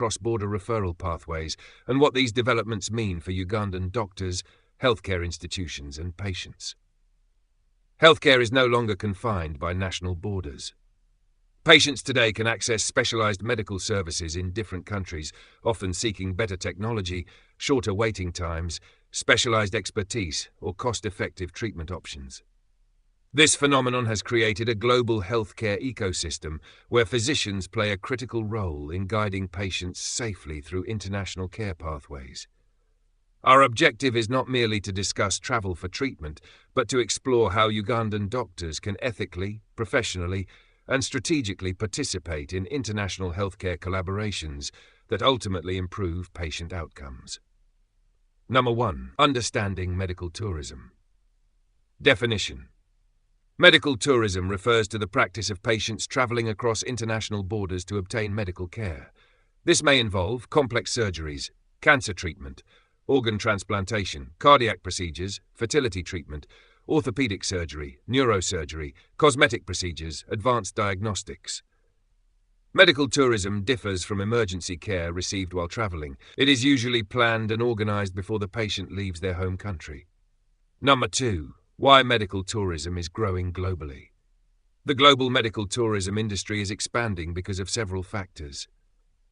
cross-border referral pathways and what these developments mean for Ugandan doctors, healthcare institutions and patients. Healthcare is no longer confined by national borders. Patients today can access specialized medical services in different countries, often seeking better technology, shorter waiting times, specialized expertise, or cost-effective treatment options. This phenomenon has created a global healthcare ecosystem where physicians play a critical role in guiding patients safely through international care pathways. Our objective is not merely to discuss travel for treatment, but to explore how Ugandan doctors can ethically, professionally, and strategically participate in international healthcare collaborations that ultimately improve patient outcomes. Number 1. Understanding medical tourism. Definition. Medical tourism refers to the practice of patients traveling across international borders to obtain medical care. This may involve complex surgeries, cancer treatment, organ transplantation, cardiac procedures, fertility treatment, orthopedic surgery, neurosurgery, cosmetic procedures, advanced diagnostics. Medical tourism differs from emergency care received while traveling. It is usually planned and organized before the patient leaves their home country. Number 2. Why medical tourism is growing globally. The global medical tourism industry is expanding because of several factors.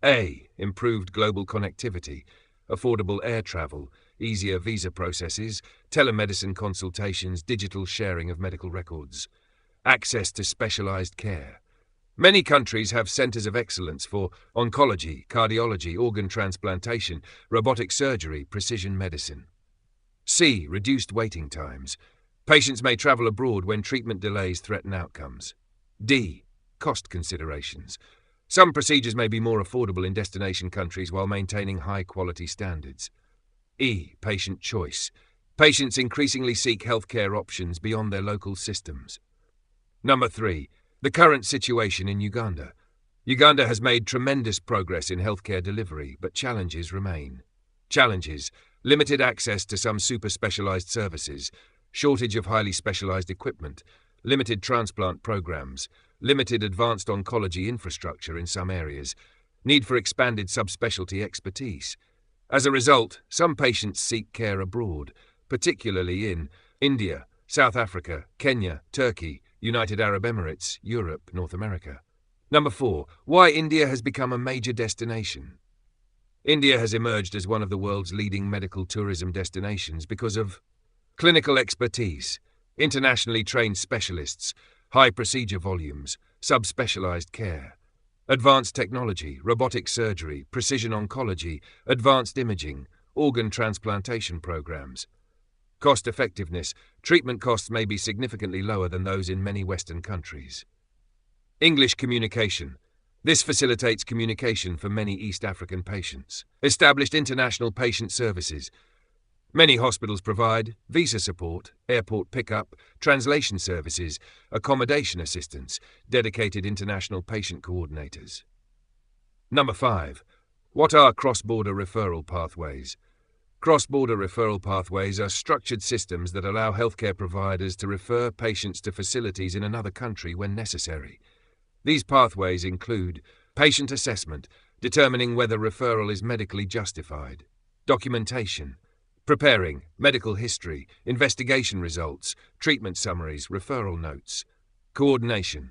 A. Improved global connectivity, affordable air travel, easier visa processes, telemedicine consultations, digital sharing of medical records. Access to specialized care. Many countries have centers of excellence for oncology, cardiology, organ transplantation, robotic surgery, precision medicine. C. Reduced waiting times. Patients may travel abroad when treatment delays threaten outcomes. D. Cost considerations. Some procedures may be more affordable in destination countries while maintaining high-quality standards. E. Patient choice. Patients increasingly seek healthcare options beyond their local systems. Number 3. The current situation in Uganda. Uganda has made tremendous progress in healthcare delivery, but challenges remain. Challenges: limited access to some super-specialized services, shortage of highly specialized equipment, limited transplant programs, limited advanced oncology infrastructure in some areas, need for expanded subspecialty expertise. As a result, some patients seek care abroad, particularly in India, South Africa, Kenya, Turkey, United Arab Emirates, Europe, North America. Number 4. Why India has become a major destination. India has emerged as one of the world's leading medical tourism destinations because of clinical expertise, internationally trained specialists, high procedure volumes, subspecialized care, advanced technology, robotic surgery, precision oncology, advanced imaging, organ transplantation programs. Cost effectiveness: treatment costs may be significantly lower than those in many Western countries. English communication. This facilitates communication for many East African patients. Established international patient services. Many hospitals provide visa support, airport pickup, translation services, accommodation assistance, dedicated international patient coordinators. Number 5. What are cross-border referral pathways? Cross-border referral pathways are structured systems that allow healthcare providers to refer patients to facilities in another country when necessary. These pathways include patient assessment, determining whether referral is medically justified, documentation, preparing medical history, investigation results, treatment summaries, referral notes, coordination,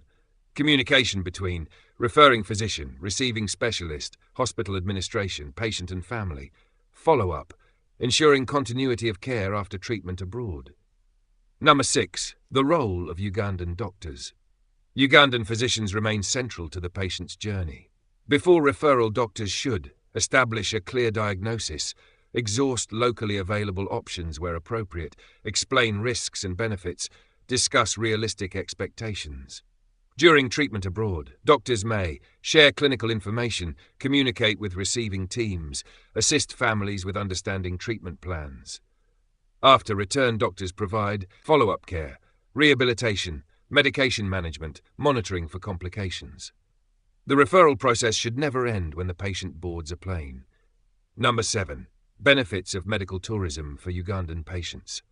communication between referring physician, receiving specialist, hospital administration, patient and family, follow-up, ensuring continuity of care after treatment abroad. Number 6. The role of Ugandan doctors. Ugandan physicians remain central to the patient's journey. Before referral, doctors should establish a clear diagnosis, exhaust locally available options where appropriate, explain risks and benefits, discuss realistic expectations. During treatment abroad, doctors may share clinical information, communicate with receiving teams, assist families with understanding treatment plans. After return, doctors provide follow-up care, rehabilitation, medication management, monitoring for complications. The referral process should never end when the patient boards a plane. Number 7. Benefits of medical tourism for Ugandan patients.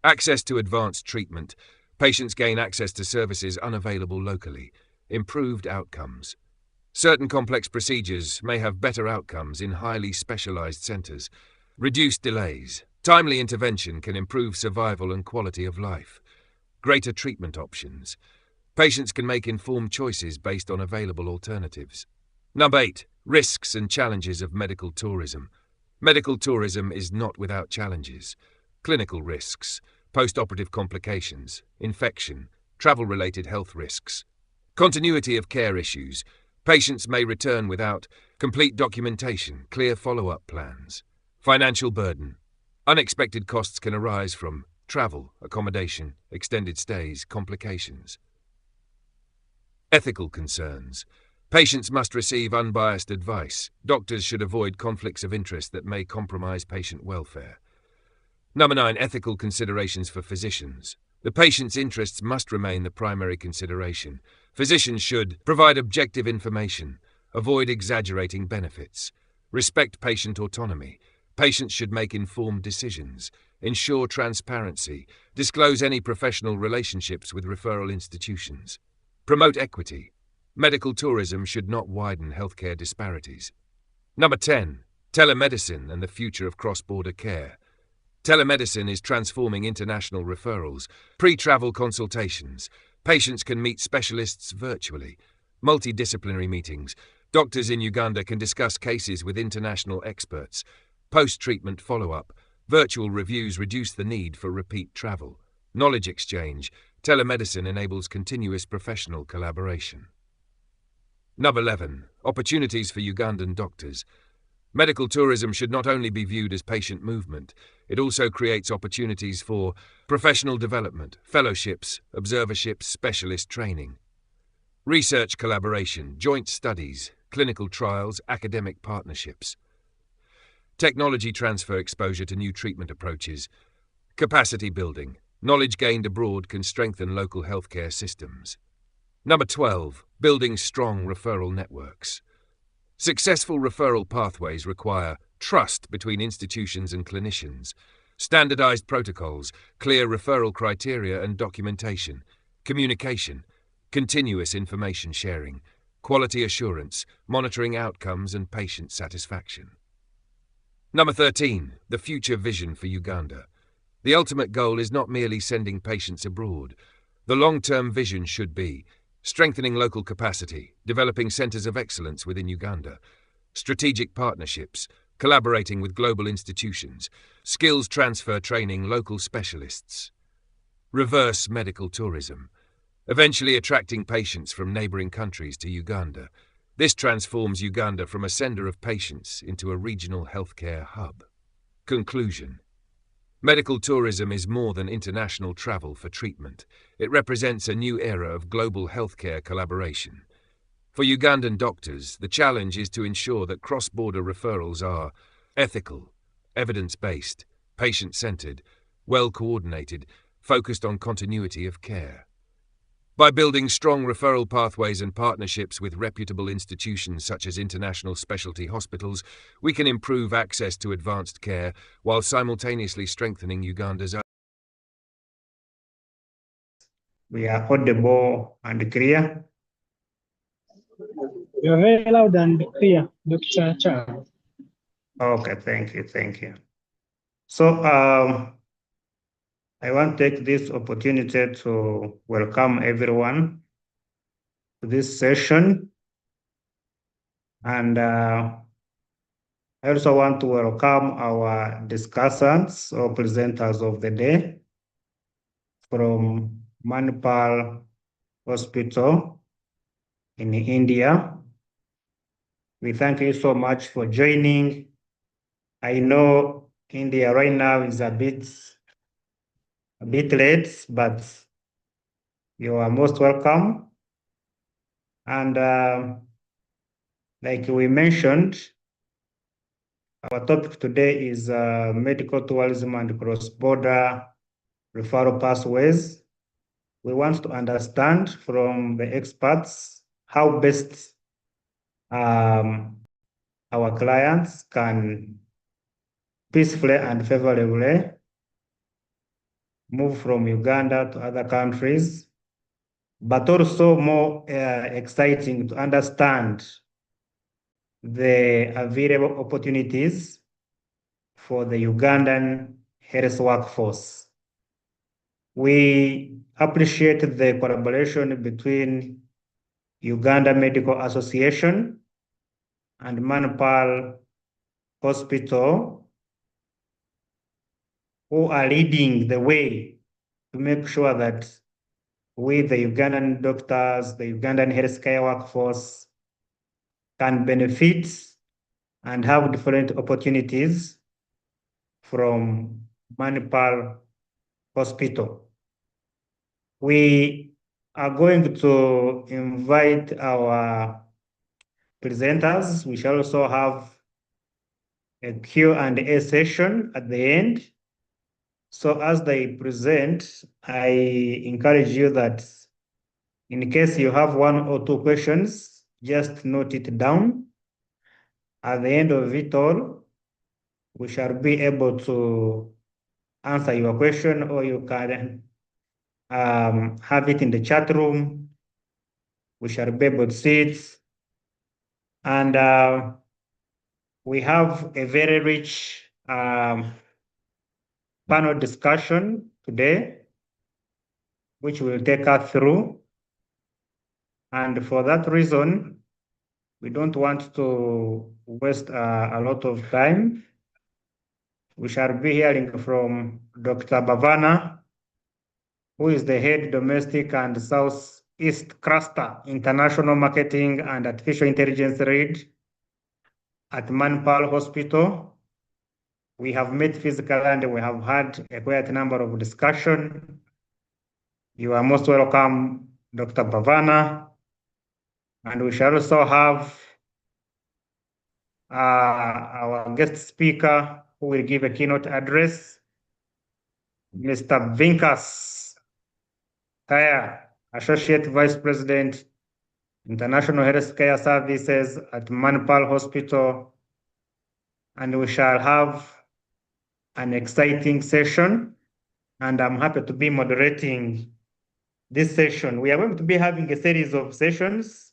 Access to advanced treatment. Patients gain access to services unavailable locally. Improved outcomes. Certain complex procedures may have better outcomes in highly specialized centers. Reduced delays. Timely intervention can improve survival and quality of life. Greater treatment options. Patients can make informed choices based on available alternatives. Number 8. Risks and challenges of medical tourism. Medical tourism is not without challenges. Clinical risks, post-operative complications, infection, travel-related health risks. Continuity of care issues. Patients may return without complete documentation, clear follow-up plans. Financial burden. Unexpected costs can arise from travel, accommodation, extended stays, complications. Ethical concerns. Patients must receive unbiased advice. Doctors should avoid conflicts of interest that may compromise patient welfare. Number 9. Ethical considerations for physicians. The patient's interests must remain the primary consideration. Physicians should provide objective information, avoid exaggerating benefits, respect patient autonomy. Patients should make informed decisions, ensure transparency, disclose any professional relationships with referral institutions. Promote equity. Medical tourism should not widen healthcare disparities. Number 10. Telemedicine and the future of cross-border care. Telemedicine is transforming international referrals, pre-travel consultations. Patients can meet specialists virtually. Multidisciplinary meetings. Doctors in Uganda can discuss cases with international experts. Post-treatment follow-up. Virtual reviews reduce the need for repeat travel. Knowledge exchange. Telemedicine enables continuous professional collaboration. Number 11. Opportunities for Ugandan doctors. Medical tourism should not only be viewed as patient movement, it also creates opportunities for professional development, fellowships, observerships, specialist training. Research collaboration, joint studies, clinical trials, academic partnerships. Technology transfer exposure to new treatment approaches. Capacity building. Knowledge gained abroad can strengthen local healthcare systems. Number 12. Building strong referral networks. Successful referral pathways require trust between institutions and clinicians, standardized protocols, clear referral criteria and documentation, communication, continuous information sharing, quality assurance, monitoring outcomes and patient satisfaction. Number 13. The future vision for Uganda. The ultimate goal is not merely sending patients abroad. The long-term vision should be strengthening local capacity, developing centers of excellence within Uganda, strategic partnerships, collaborating with global institutions, skills transfer training local specialists, reverse medical tourism, eventually attracting patients from neighboring countries to Uganda. This transforms Uganda from a sender of patients into a regional healthcare hub. Conclusion. Medical tourism is more than international travel for treatment. It represents a new era of global healthcare collaboration. For Ugandan doctors, the challenge is to ensure that cross-border referrals are ethical, evidence-based, patient-centered, well-coordinated, focused on continuity of care. By building strong referral pathways and partnerships with reputable institutions such as international specialty hospitals, we can improve access to advanced care while simultaneously strengthening Uganda's. We are audible and clear. You're very loud and clear, Dr. Charles. Okay, thank you. So I want to take this opportunity to welcome everyone to this session. And I also want to welcome our discussants or presenters of the day from Manipal Hospital in India. We thank you so much for joining. I know India right now is a bit late, but you are most welcome. And like we mentioned, our topic today is medical tourism and cross-border referral pathways. We want to understand from the experts how best our clients can peacefully and favorably move from Uganda to other countries but also more exciting to understand the available opportunities for the Ugandan health workforce. We appreciate the collaboration between Uganda Medical Association and Manipal Hospital, who are leading the way to make sure that we, the Ugandan doctors, the Ugandan healthcare workforce, can benefit and have different opportunities from Manipal Hospital. We are going to invite our presenters. We shall also have a Q&A session at the end. So as they present, I encourage you that in case you have one or two questions, just note it down. At the end of it all, we shall be able to answer your question, or you can have it in the chat room. We shall be able to see it. And we have a very rich panel discussion today, which will take us through. And for that reason, we don't want to waste a lot of time. We shall be hearing from Dr. Bavana, who is the head domestic and Southeast Cluster International Marketing and Artificial Intelligence Lead at Manipal Hospital. We have met physically and we have had a quite number of discussion. You are most welcome, Dr. Bavana. And we shall also have our guest speaker who will give a keynote address, Mr. Vinkas Kaya, Associate Vice President, International Healthcare Services at Manipal Hospital. And we shall have an exciting session. And I'm happy to be moderating this session. We are going to be having a series of sessions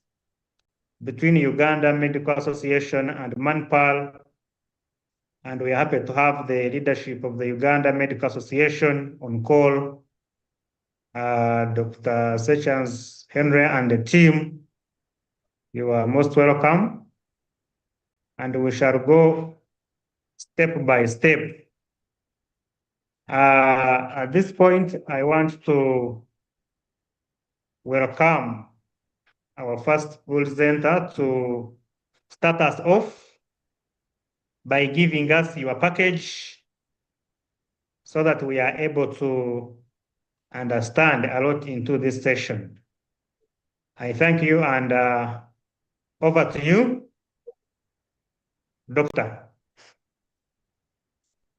between Uganda Medical Association and Manipal. And we are happy to have the leadership of the Uganda Medical Association on call, Dr. Sechans Henry and the team. You are most welcome. And we shall go step by step. At this point, I want to welcome our first presenter to start us off by giving us your package so that we are able to understand a lot into this session. I thank you, and over to you, Doctor.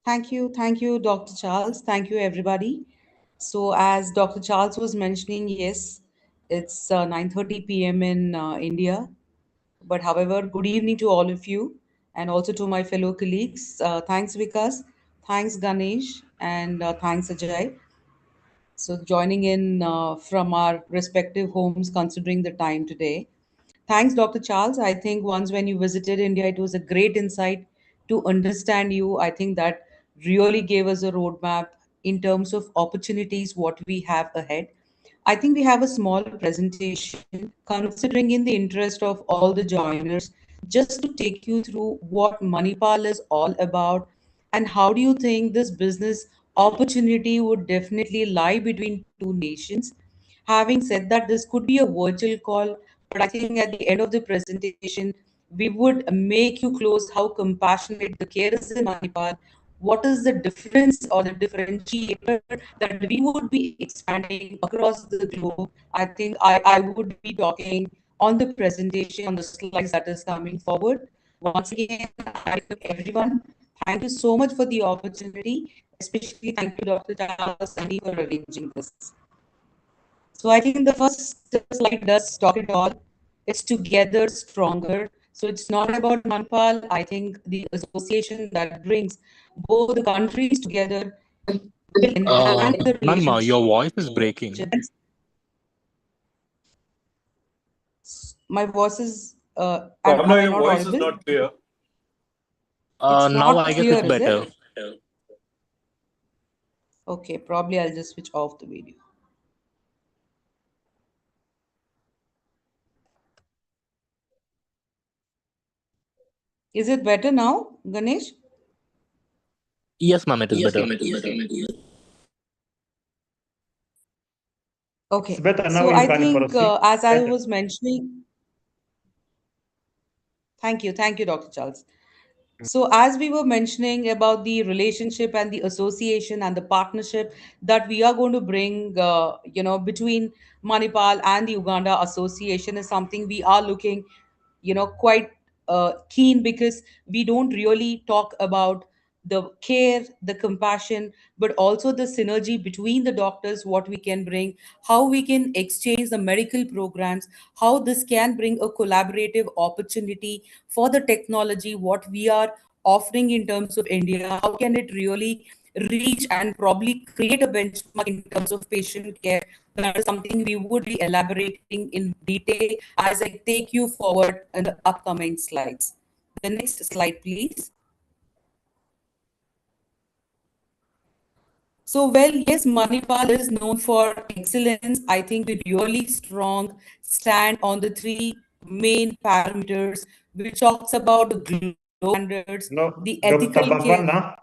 Thank you, Dr. Charles. Thank you, everybody. So as Dr. Charles was mentioning, yes, it's 9:30 p.m. in India. But however, good evening to all of you and also to my fellow colleagues. Thanks, Vikas. Thanks, Ganesh. And thanks, Ajay. So joining in from our respective homes, considering the time today. Thanks, Dr. Charles. I think once when you visited India, it was a great insight to understand you. I think that really gave us a roadmap in terms of opportunities, what we have ahead. I think we have a small presentation, considering in the interest of all the joiners, just to take you through what Manipal is all about and how do you think this business opportunity would definitely lie between two nations. Having said that, this could be a virtual call, but I think at the end of the presentation, we would make you close how compassionate the care is in Manipal. What is the difference or the differentiator that we would be expanding across the globe? I think I would be talking on the presentation, on the slides that is coming forward. Once again, I welcome everyone. Thank you so much for the opportunity. Especially thank you, Dr. Charles, Sandy, for arranging this. So I think the first slide does talk it all. It's together stronger. So it's not about Manipal. I think the association that brings both the countries together will enhance the Nanma, your relationship. voice is breaking. My voice is, am Bhavna, I your not voice is audible? not clear. It's Now not I guess clear, it's is better. it? Okay, probably I'll just switch off the video. Is it better now, Ganesh? Yes, ma'am, it is better. It's Okay, better now, so you I can think proceed. as I Better. was mentioning, thank you, Dr. Charles. So, as we were mentioning about the relationship and the association and the partnership that we are going to bring, between Manipal and the Uganda Association is something we are looking, quite keen, because we don't really talk about the care, the compassion, but also the synergy between the doctors, what we can bring, how we can exchange the medical programs, how this can bring a collaborative opportunity for the technology, what we are offering in terms of India, how can it really reach and probably create a benchmark in terms of patient care. That is something we would be elaborating in detail as I take you forward in the upcoming slides. The next slide, please. So, well, yes, Manipal is known for excellence. I think we really strong stand on the three main parameters, which talks about the global standards, No, the Dr. ethical care. Bhavana,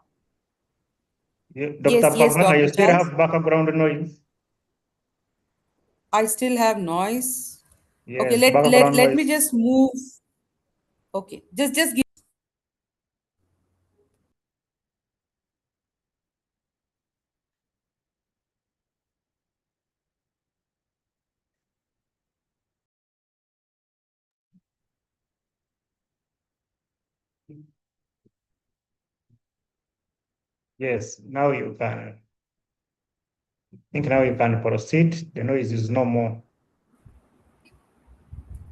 Dr. Yes, Bhavana, you Dr. still Charles. have background noise. I still have noise. Okay, Yes, let background me noise. just move. Okay, just give. Yes, now you can. I think now you can proceed. The noise is no more.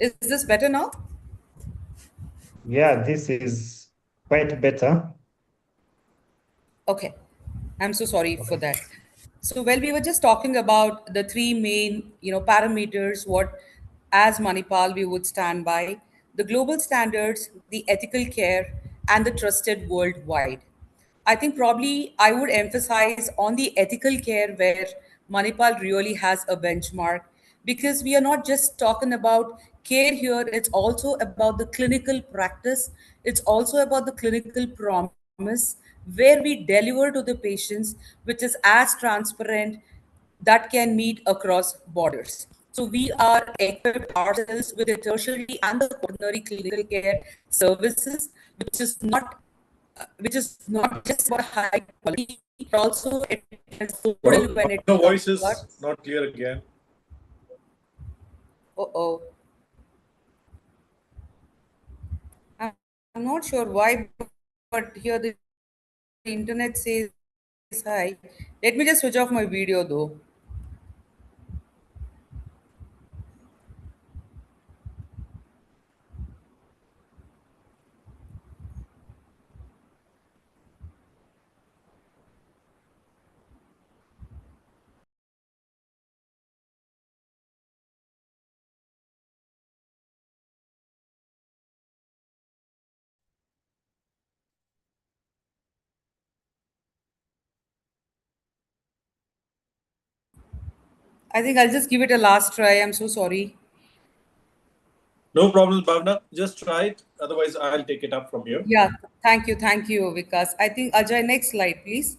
Is this better now? Yeah, this is quite better. Okay, I'm so sorry for Okay. that. So, well, we were just talking about the three main, parameters. What, as Manipal, we would stand by: the global standards, the ethical care, and the trusted worldwide. I think probably I would emphasize on the ethical care where Manipal really has a benchmark, because we are not just talking about care here, it's also about the clinical practice, it's also about the clinical promise where we deliver to the patients, which is as transparent that can meet across borders. So we are equipped ourselves with the tertiary and the quaternary clinical care services, which is not just about high quality, but also it is affordable when it Bhavna, comes voice to is us. not clear again. Oh, I'm not sure why, but here the internet says hi. Let me just switch off my video though. I think I'll just give it a last try. I'm so sorry. No problem, Bhavna. Just try it. Otherwise, I'll take it up from here. Yeah, thank you, Vikas. I think Ajay, next slide, please.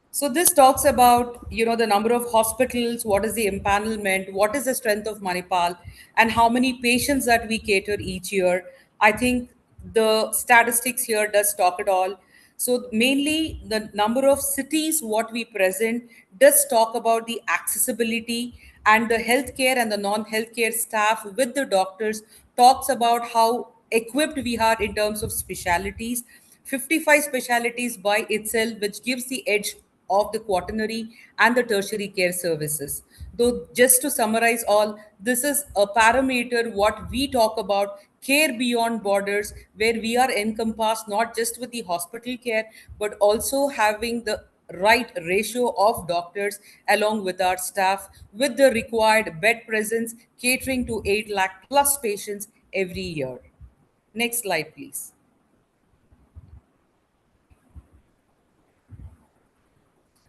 So this talks about, the number of hospitals, what is the empanelment, what is the strength of Manipal, and how many patients that we cater each year. I think the statistics here does talk it all. So mainly the number of cities what we present does talk about the accessibility, and the healthcare and the non-healthcare staff with the doctors talks about how equipped we are in terms of specialities. 55 specialities by itself, which gives the edge of the quaternary and the tertiary care services. Though, just to summarize all, this is a parameter what we talk about care beyond borders, where we are encompassed not just with the hospital care, but also having the right ratio of doctors along with our staff, with the required bed presence catering to 8 lakh plus patients every year. Next slide, please.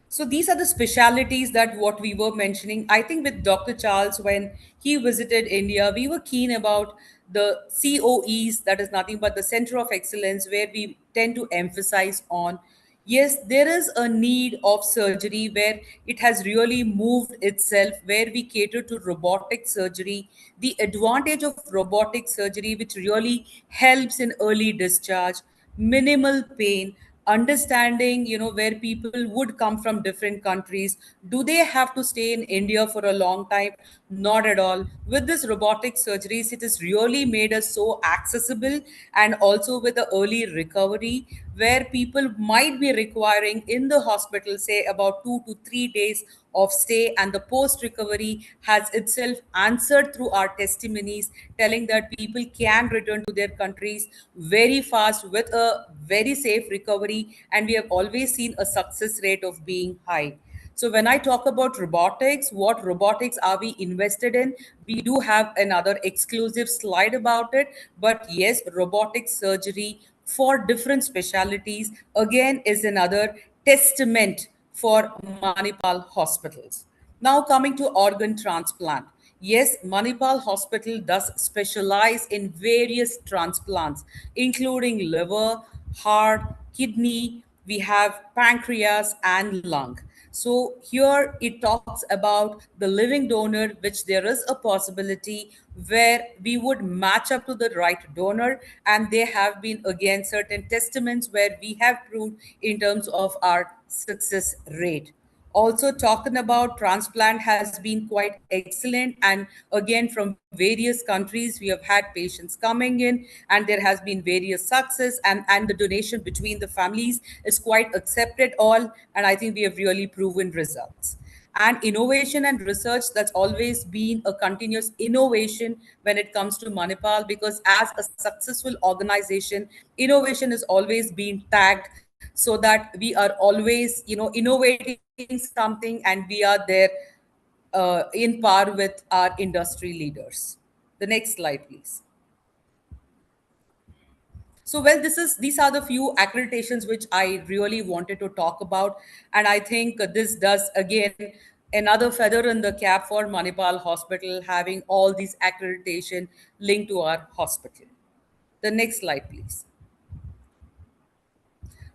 So these are the specialities that what we were mentioning. I think with Dr. Charles, when he visited India, we were keen about the COEs, that is nothing but the Center of Excellence, where we tend to emphasize on. Yes, there is a need of surgery where it has really moved itself, where we cater to robotic surgery. The advantage of robotic surgery, which really helps in early discharge, minimal pain, understanding, where people would come from different countries. Do they have to stay in India for a long time? Not at all. With this robotic surgeries, it has really made us so accessible, and also with the early recovery, where people might be requiring in the hospital, say, about 2 to 3 days of stay, and the post recovery has itself answered through our testimonies, telling that people can return to their countries very fast with a very safe recovery, and we have always seen a success rate of being high. So when I talk about robotics, what robotics are we invested in? We do have another exclusive slide about it. But yes, robotic surgery for different specialities again is another testament for Manipal hospitals. Now coming to organ transplant. Yes, Manipal Hospital does specialize in various transplants, including liver, heart, kidney, we have pancreas and lung. So here it talks about the living donor, which there is a possibility where we would match up to the right donor. And there have been again certain testaments where we have proved in terms of our success rate. Also talking about transplant has been quite excellent, and again from various countries we have had patients coming in, and there has been various success, and the donation between the families is quite accepted all, and I think we have really proven results. And innovation and research, that's always been a continuous innovation when it comes to Manipal, because as a successful organization, innovation is always being tagged, so that we are always innovating something, and we are there in par with our industry leaders. The next slide, please. So well, these are the few accreditations which I really wanted to talk about, and I think this does again another feather in the cap for Manipal Hospital, having all these accreditation linked to our hospital. The next slide, please.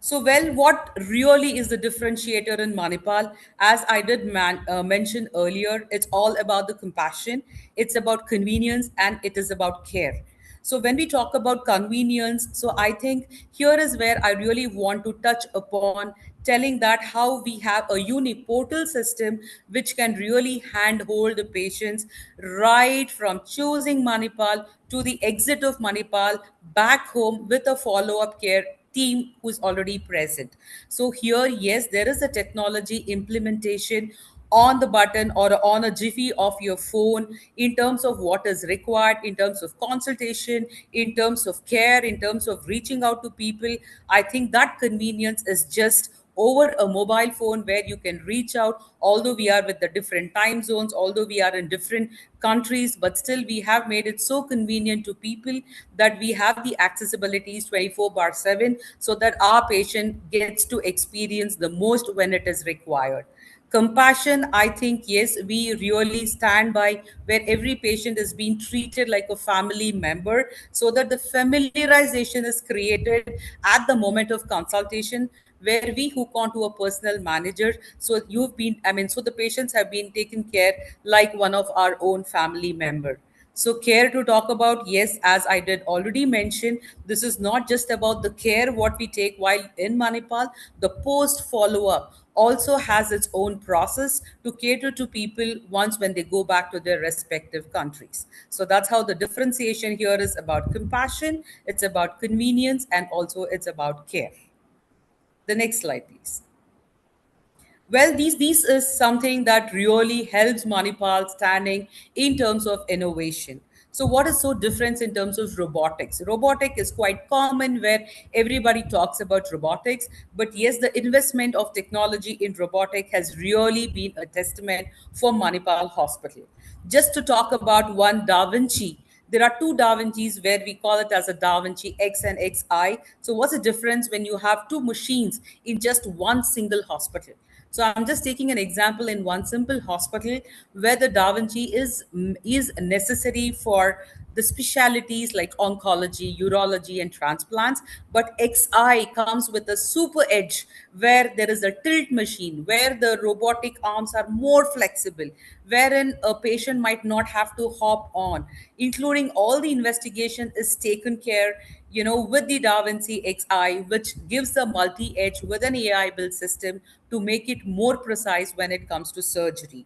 So, well, what really is the differentiator in Manipal? As I did mention earlier, it's all about the compassion, it's about convenience, and it is about care. So, when we talk about convenience, so I think here is where I really want to touch upon, telling that how we have a unique portal system which can really handhold the patients right from choosing Manipal to the exit of Manipal back home with a follow up care team who's already present. So here, yes, there is a technology implementation on the button or on a jiffy of your phone in terms of what is required, in terms of consultation, in terms of care, in terms of reaching out to people. I think that convenience is just over a mobile phone where you can reach out, although we are with the different time zones, although we are in different countries, but still we have made it so convenient to people that we have the accessibilities 24 bar 7, so that our patient gets to experience the most when it is required. Compassion, I think, yes, we really stand by where every patient is being treated like a family member, so that the familiarization is created at the moment of consultation, where we hook on to a personal manager. So so the patients have been taken care like one of our own family member. So, care to talk about, yes, as I did already mention, this is not just about the care what we take while in Manipal. The post follow up also has its own process to cater to people once when they go back to their respective countries. So, that's how the differentiation here is about compassion, it's about convenience, and also it's about care. The next slide, please. Well, these is something that really helps Manipal standing in terms of innovation. So what is so different in terms of robotics? Robotic is quite common where everybody talks about robotics, but yes, the investment of technology in robotic has really been a testament for Manipal Hospital. Just to talk about one Da Vinci, there are two Da Vincis where we call it as a Da Vinci X and XI. So what's the difference when you have two machines in just one single hospital? So I'm just taking an example in one simple hospital where the Da Vinci is necessary for the specialities like oncology, urology, and transplants. But XI comes with a super edge where there is a tilt machine, where the robotic arms are more flexible, wherein a patient might not have to hop on, including all the investigation is taken care, with the Da Vinci XI, which gives the multi edge with an AI built system to make it more precise when it comes to surgery.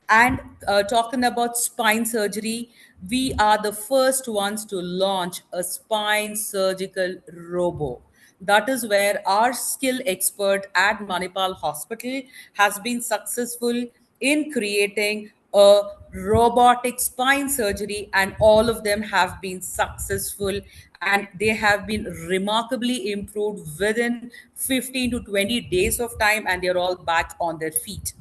And talking about spine surgery, we are the first ones to launch a spine surgical robo. That is where our skill expert at Manipal Hospital has been successful in creating a robotic spine surgery, and all of them have been successful, and they have been remarkably improved within 15 to 20 days of time, and they're all back on their feet.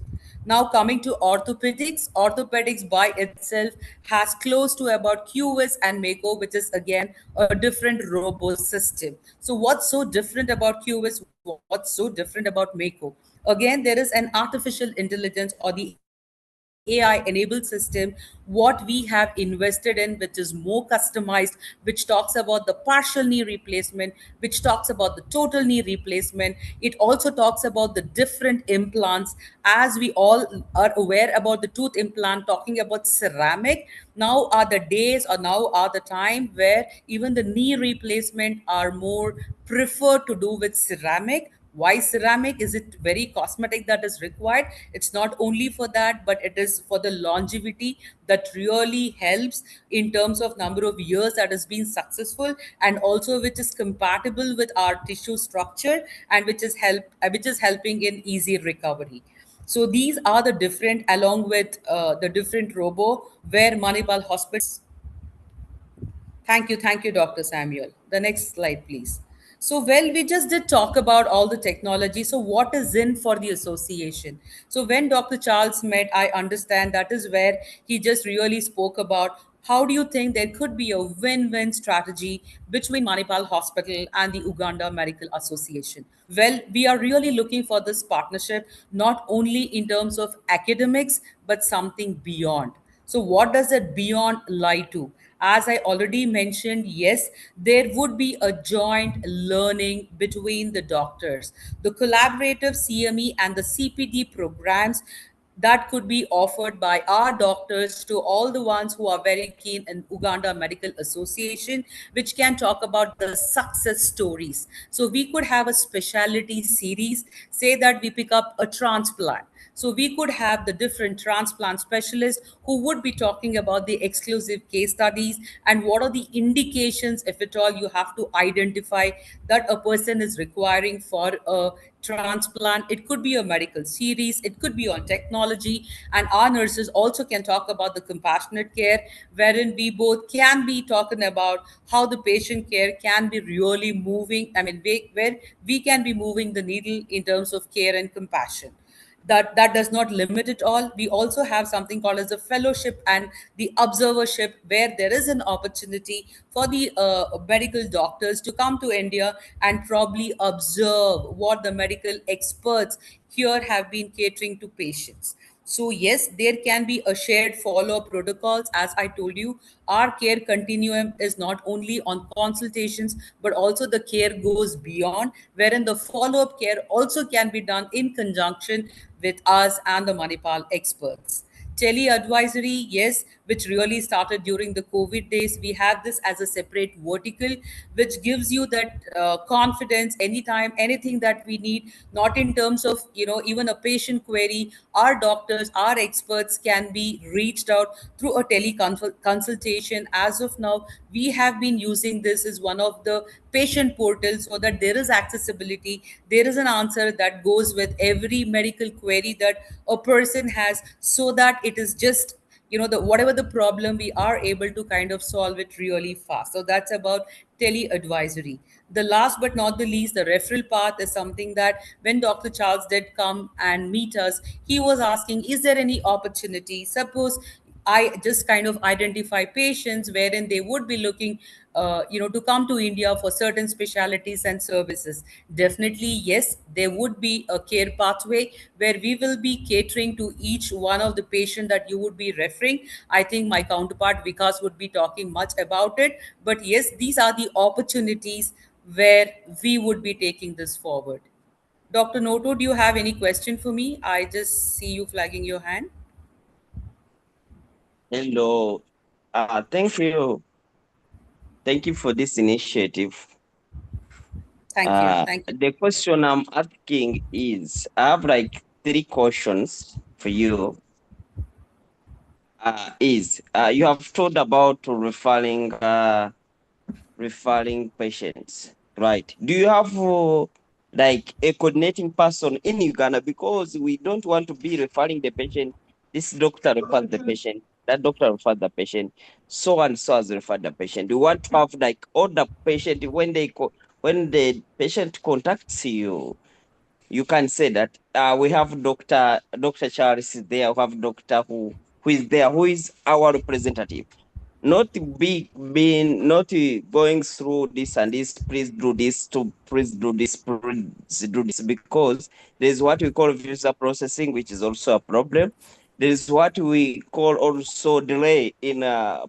Now, coming to orthopedics, orthopedics by itself has close to about QS and Mako, which is again a different robo system. So, what's so different about QS? What's so different about Mako? Again, there is an artificial intelligence or the AI enabled system, what we have invested in, which is more customized, which talks about the partial knee replacement, which talks about the total knee replacement. It also talks about the different implants. As we all are aware about the tooth implant, talking about ceramic, now are the days or now are the time where even the knee replacement are more preferred to do with ceramic. Why ceramic? Is it very cosmetic that is required? It's not only for that, but it is for the longevity that really helps in terms of number of years that has been successful, and also which is compatible with our tissue structure, and which is helping in easy recovery. So these are the different, along with the different robo where Manipal Hospitals. Thank you, Dr. Samuel. The next slide, please. So, well, we just did talk about all the technology. So, what is in for the association? So, when Dr. Charles met, I understand that is where he just really spoke about how do you think there could be a win win strategy between Manipal Hospital and the Uganda Medical Association? Well, we are really looking for this partnership, not only in terms of academics, but something beyond. So, what does that beyond lie to? As I already mentioned, yes, there would be a joint learning between the doctors. The collaborative CME and the CPD programs that could be offered by our doctors to all the ones who are very keen in Uganda Medical Association, which can talk about the success stories. So we could have a specialty series, say that we pick up a transplant. So we could have the different transplant specialists who would be talking about the exclusive case studies and what are the indications, if at all, you have to identify that a person is requiring for a transplant. It could be a medical series, it could be on technology, and our nurses also can talk about the compassionate care, wherein we both can be talking about how the patient care can be really moving. I mean, where we can be moving the needle in terms of care and compassion. That does not limit it all. We also have something called as a fellowship and the observership, where there is an opportunity for the medical doctors to come to India and probably observe what the medical experts here have been catering to patients. So yes, there can be a shared follow-up protocols. As I told you, our care continuum is not only on consultations, but also the care goes beyond, wherein the follow-up care also can be done in conjunction with us and the Manipal experts. Tele-advisory, yes, which really started during the COVID days. We have this as a separate vertical, which gives you that confidence anytime, anything that we need, not in terms of, even a patient query. Our doctors, our experts can be reached out through a teleconsultation. As of now, we have been using this as one of the patient portals so that there is accessibility, there is an answer that goes with every medical query that a person has, so that it is just the whatever the problem, we are able to kind of solve it really fast. So that's about tele advisory. The last but not the least, the referral path is something that when Dr. Charles did come and meet us, he was asking, is there any opportunity? Suppose I just kind of identify patients wherein they would be looking, to come to India for certain specialities and services. Definitely, yes, there would be a care pathway where we will be catering to each one of the patient that you would be referring. I think my counterpart Vikas would be talking much about it. But yes, these are the opportunities where we would be taking this forward. Dr. Noto, do you have any question for me? I just see you flagging your hand. Hello. Thank you. Thank you for this initiative. Thank you. Thank you. The question I'm asking is, I have like 3 questions for you. You have told about referring patients, right? Do you have like a coordinating person in Uganda? Because we don't want to be referring the patient. This doctor refers the patient. That doctor refers the patient. So and so has referred the patient. We want to have like all the patient when when the patient contacts you. You can say that we have Dr. Charles is there. We have doctor who is there, who is our representative, not not going through this and this, please do this, to please do this, please do this, because there's what we call visa processing, which is also a problem. There is what we call also delay in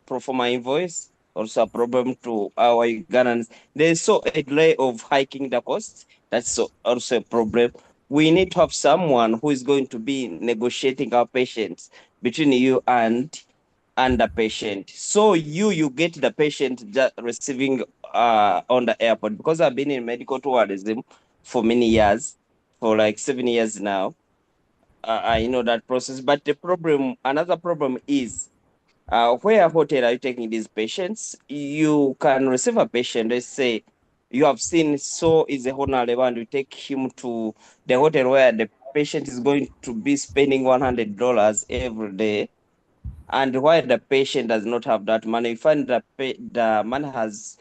pro forma invoice, also a problem to our Ugandans. There's so a delay of hiking the cost, that's also a problem. We need to have someone who is going to be negotiating our patients between you and the patient. So you get the patient just receiving on the airport, because I've been in medical tourism for many years, for like 7 years now. I know that process. But another problem is where hotel are you taking these patients? You can receive a patient, let's say you have seen so is a honorable, and you take him to the hotel where the patient is going to be spending $100 every day. And why the patient does not have that money, you find that the man has,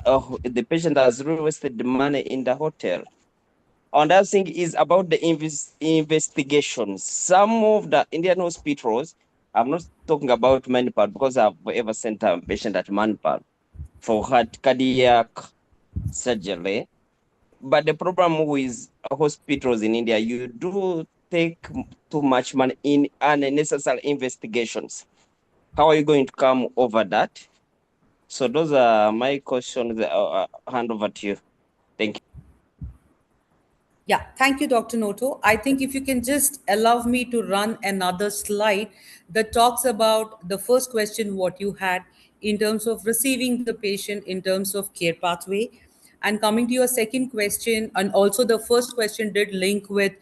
the patient has really wasted the money in the hotel. Another thing is about the investigations. Some of the Indian hospitals, I'm not talking about Manipal because I've ever sent a patient at Manipal for cardiac surgery. But the problem with hospitals in India, you do take too much money in unnecessary investigations. How are you going to come over that? So those are my questions. Hand over to you. Thank you. Yeah, thank you, Dr. Noto. I think if you can just allow me to run another slide that talks about the first question, what you had in terms of receiving the patient in terms of care pathway. And coming to your second question, and also the first question did link with,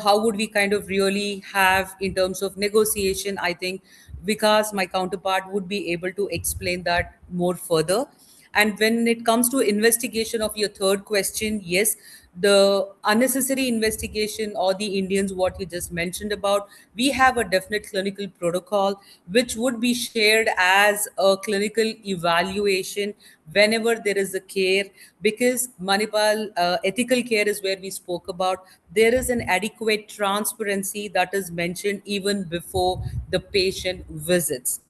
how would we kind of really have in terms of negotiation? I think Vikas, my counterpart, would be able to explain that more further. And when it comes to investigation of your third question, yes, the unnecessary investigation or the Indians, what you just mentioned about, we have a definite clinical protocol which would be shared as a clinical evaluation whenever there is a care. Because Manipal ethical care is where we spoke about. There is an adequate transparency that is mentioned even before the patient visits.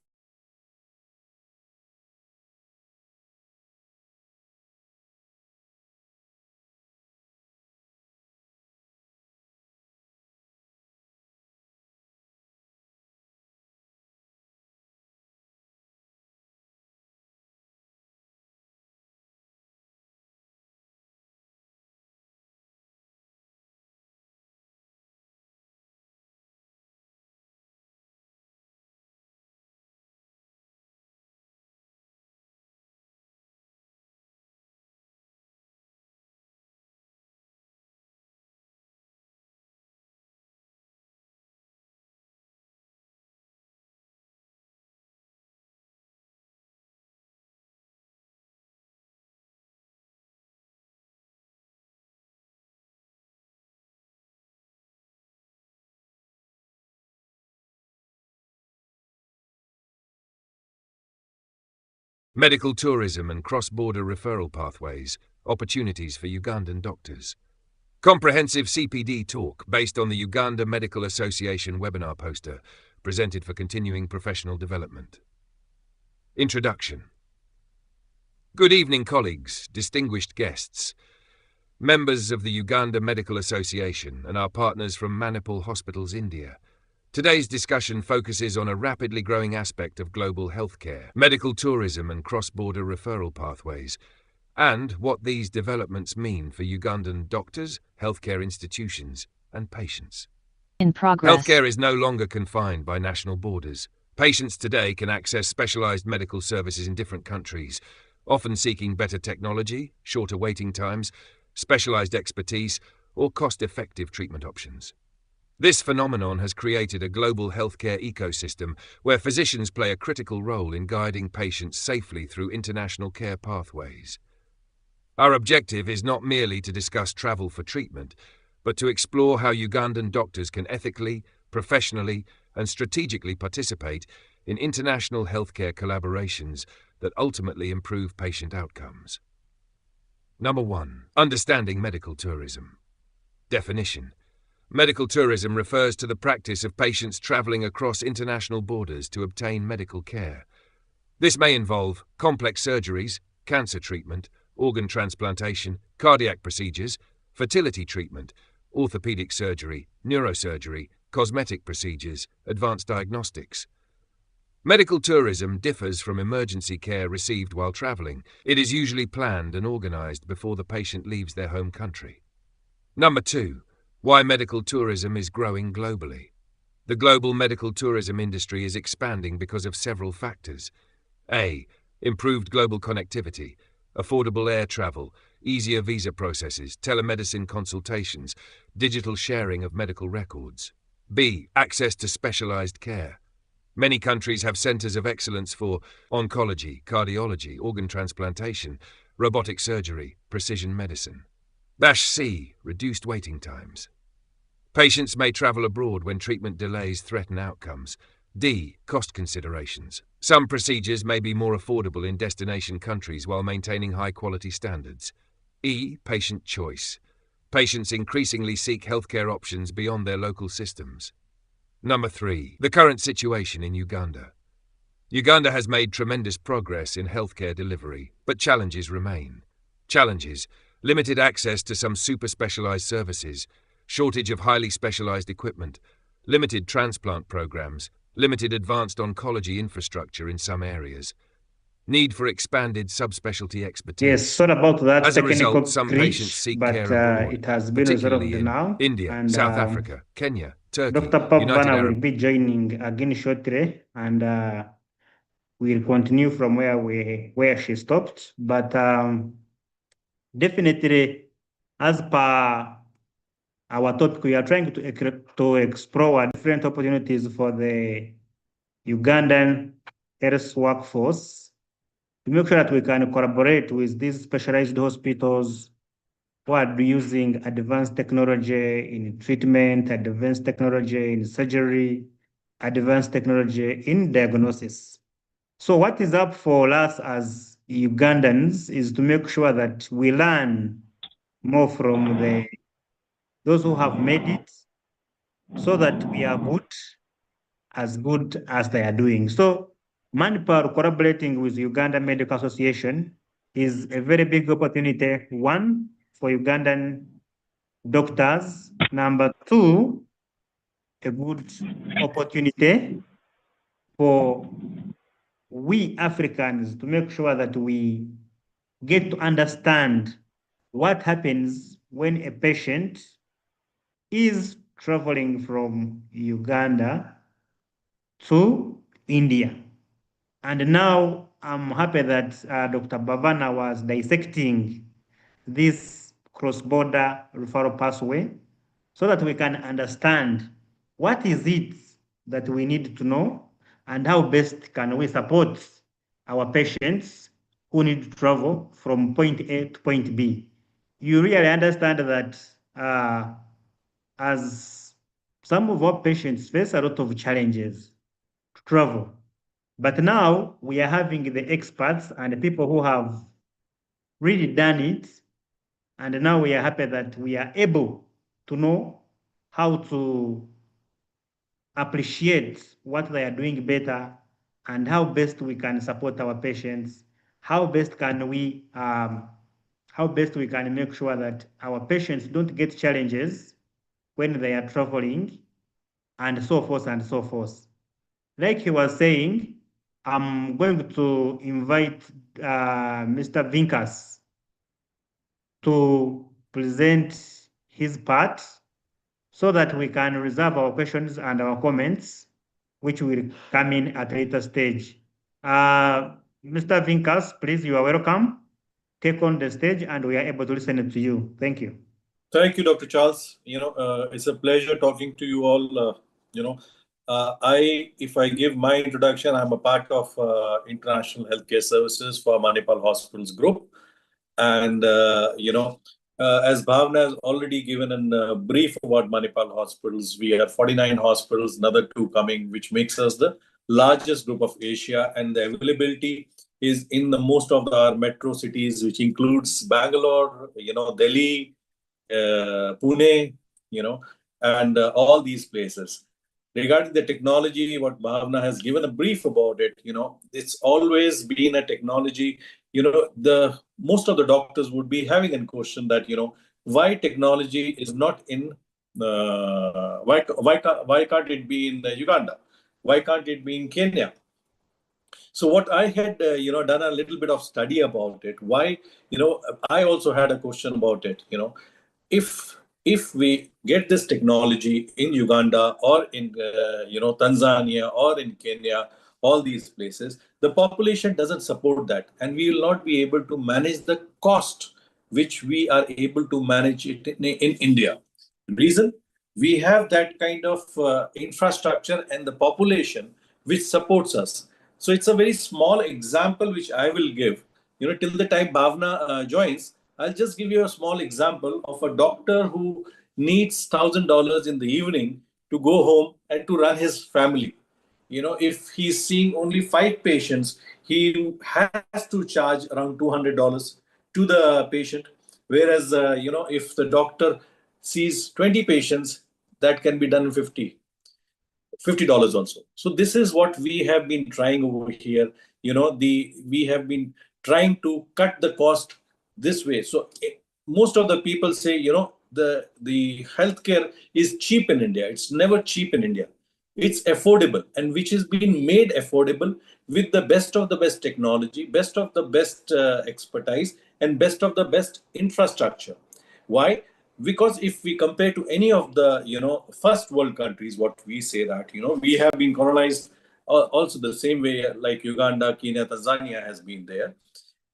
Medical tourism and cross-border referral pathways, opportunities for Ugandan doctors. Comprehensive CPD talk based on the Uganda Medical Association webinar poster, presented for continuing professional development. Introduction. Good evening, colleagues, distinguished guests, members of the Uganda Medical Association and our partners from Manipal Hospitals, India. Today's discussion focuses on a rapidly growing aspect of global healthcare, medical tourism and cross-border referral pathways, and what these developments mean for Ugandan doctors, healthcare institutions, and patients. In progress. Healthcare is no longer confined by national borders. Patients today can access specialized medical services in different countries, often seeking better technology, shorter waiting times, specialized expertise, or cost-effective treatment options. This phenomenon has created a global healthcare ecosystem where physicians play a critical role in guiding patients safely through international care pathways. Our objective is not merely to discuss travel for treatment, but to explore how Ugandan doctors can ethically, professionally, and strategically participate in international healthcare collaborations that ultimately improve patient outcomes. Number 1. Understanding medical tourism. Definition. Medical tourism refers to the practice of patients traveling across international borders to obtain medical care. This may involve complex surgeries, cancer treatment, organ transplantation, cardiac procedures, fertility treatment, orthopedic surgery, neurosurgery, cosmetic procedures, advanced diagnostics. Medical tourism differs from emergency care received while traveling. It is usually planned and organized before the patient leaves their home country. Number 2. Why medical tourism is growing globally. The global medical tourism industry is expanding because of several factors. A. Improved global connectivity, affordable air travel, easier visa processes, telemedicine consultations, digital sharing of medical records. B. Access to specialized care. Many countries have centers of excellence for oncology, cardiology, organ transplantation, robotic surgery, precision medicine. C. Reduced waiting times. Patients may travel abroad when treatment delays threaten outcomes. D. Cost considerations. Some procedures may be more affordable in destination countries while maintaining high-quality standards. E. Patient choice. Patients increasingly seek healthcare options beyond their local systems. Number 3. The current situation in Uganda. Uganda has made tremendous progress in healthcare delivery, but challenges remain. Challenges: limited access to some super-specialized services, shortage of highly specialized equipment, limited transplant programs, limited advanced oncology infrastructure in some areas, need for expanded subspecialty expertise. Yes, sorry about that As a technical result, some patients glitch, seek but care abroad, it has been particularly resolved in now. India, And South Africa, Kenya, Turkey, Dr. United Papvana Arab will be joining again shortly, and we'll continue from where she stopped. But definitely, as per our topic, we are trying to explore different opportunities for the Ugandan health workforce to make sure that we can collaborate with these specialized hospitals who are using advanced technology in treatment, advanced technology in surgery, advanced technology in diagnosis. So what is up for us as Ugandans is to make sure that we learn more from those who have made it, so that we are good as they are doing. So Manpower collaborating with Uganda Medical Association is a very big opportunity. One, for Ugandan doctors. Number 2, a good opportunity for we Africans to make sure that we get to understand what happens when a patient is traveling from Uganda to India. And now I'm happy that Dr. Bhavana was dissecting this cross-border referral pathway so that we can understand what is it that we need to know and how best can we support our patients who need to travel from point A to point B. You really understand that as some of our patients face a lot of challenges to travel. But now we are having the experts and the people who have really done it. And now we are happy that we are able to know how to appreciate what they are doing better and how best we can support our patients. How best can we make sure that our patients don't get challenges when they are traveling, and so forth and so forth. Like he was saying, I'm going to invite Mr. Vinkas to present his part so that we can reserve our questions and our comments, which will come in at a later stage. Mr. Vinkas, please, you are welcome. Take on the stage and we are able to listen to you. Thank you. Thank you, Dr. Charles. It's a pleasure talking to you all. If I give my introduction, I'm a part of International Healthcare Services for Manipal Hospitals Group. And, as Bhavna has already given a brief about Manipal Hospitals, we have 49 hospitals, another 2 coming, which makes us the largest group of Asia. And the availability is in the most of our metro cities, which includes Bangalore, Delhi, Pune, and all these places. Regarding the technology, what Bhavna has given a brief about it, it's always been a technology. The most of the doctors would be having a question that, why technology is not in, why can't it be in Uganda? Why can't it be in Kenya? So what I had, done a little bit of study about it. Why, I also had a question about it. If we get this technology in Uganda or in, Tanzania or in Kenya, all these places, the population doesn't support that, and we will not be able to manage the cost which we are able to manage it in India. Reason? We have that kind of infrastructure and the population which supports us. So it's a very small example which I will give. Till the time Bhavna joins, I'll just give you a small example of a doctor who needs $1,000 in the evening to go home and to run his family. If he's seeing only 5 patients, he has to charge around $200 to the patient. Whereas, if the doctor sees 20 patients, that can be done in $50 also. So this is what we have been trying over here. We have been trying to cut the cost this way. So most of the people say, the healthcare is cheap in India. It's never cheap in India. It's affordable, and which is being made affordable with the best of the best technology, best of the best expertise, and best of the best infrastructure. Why? Because if we compare to any of the first world countries, what we say that we have been colonized also the same way like Uganda, Kenya, Tanzania has been there.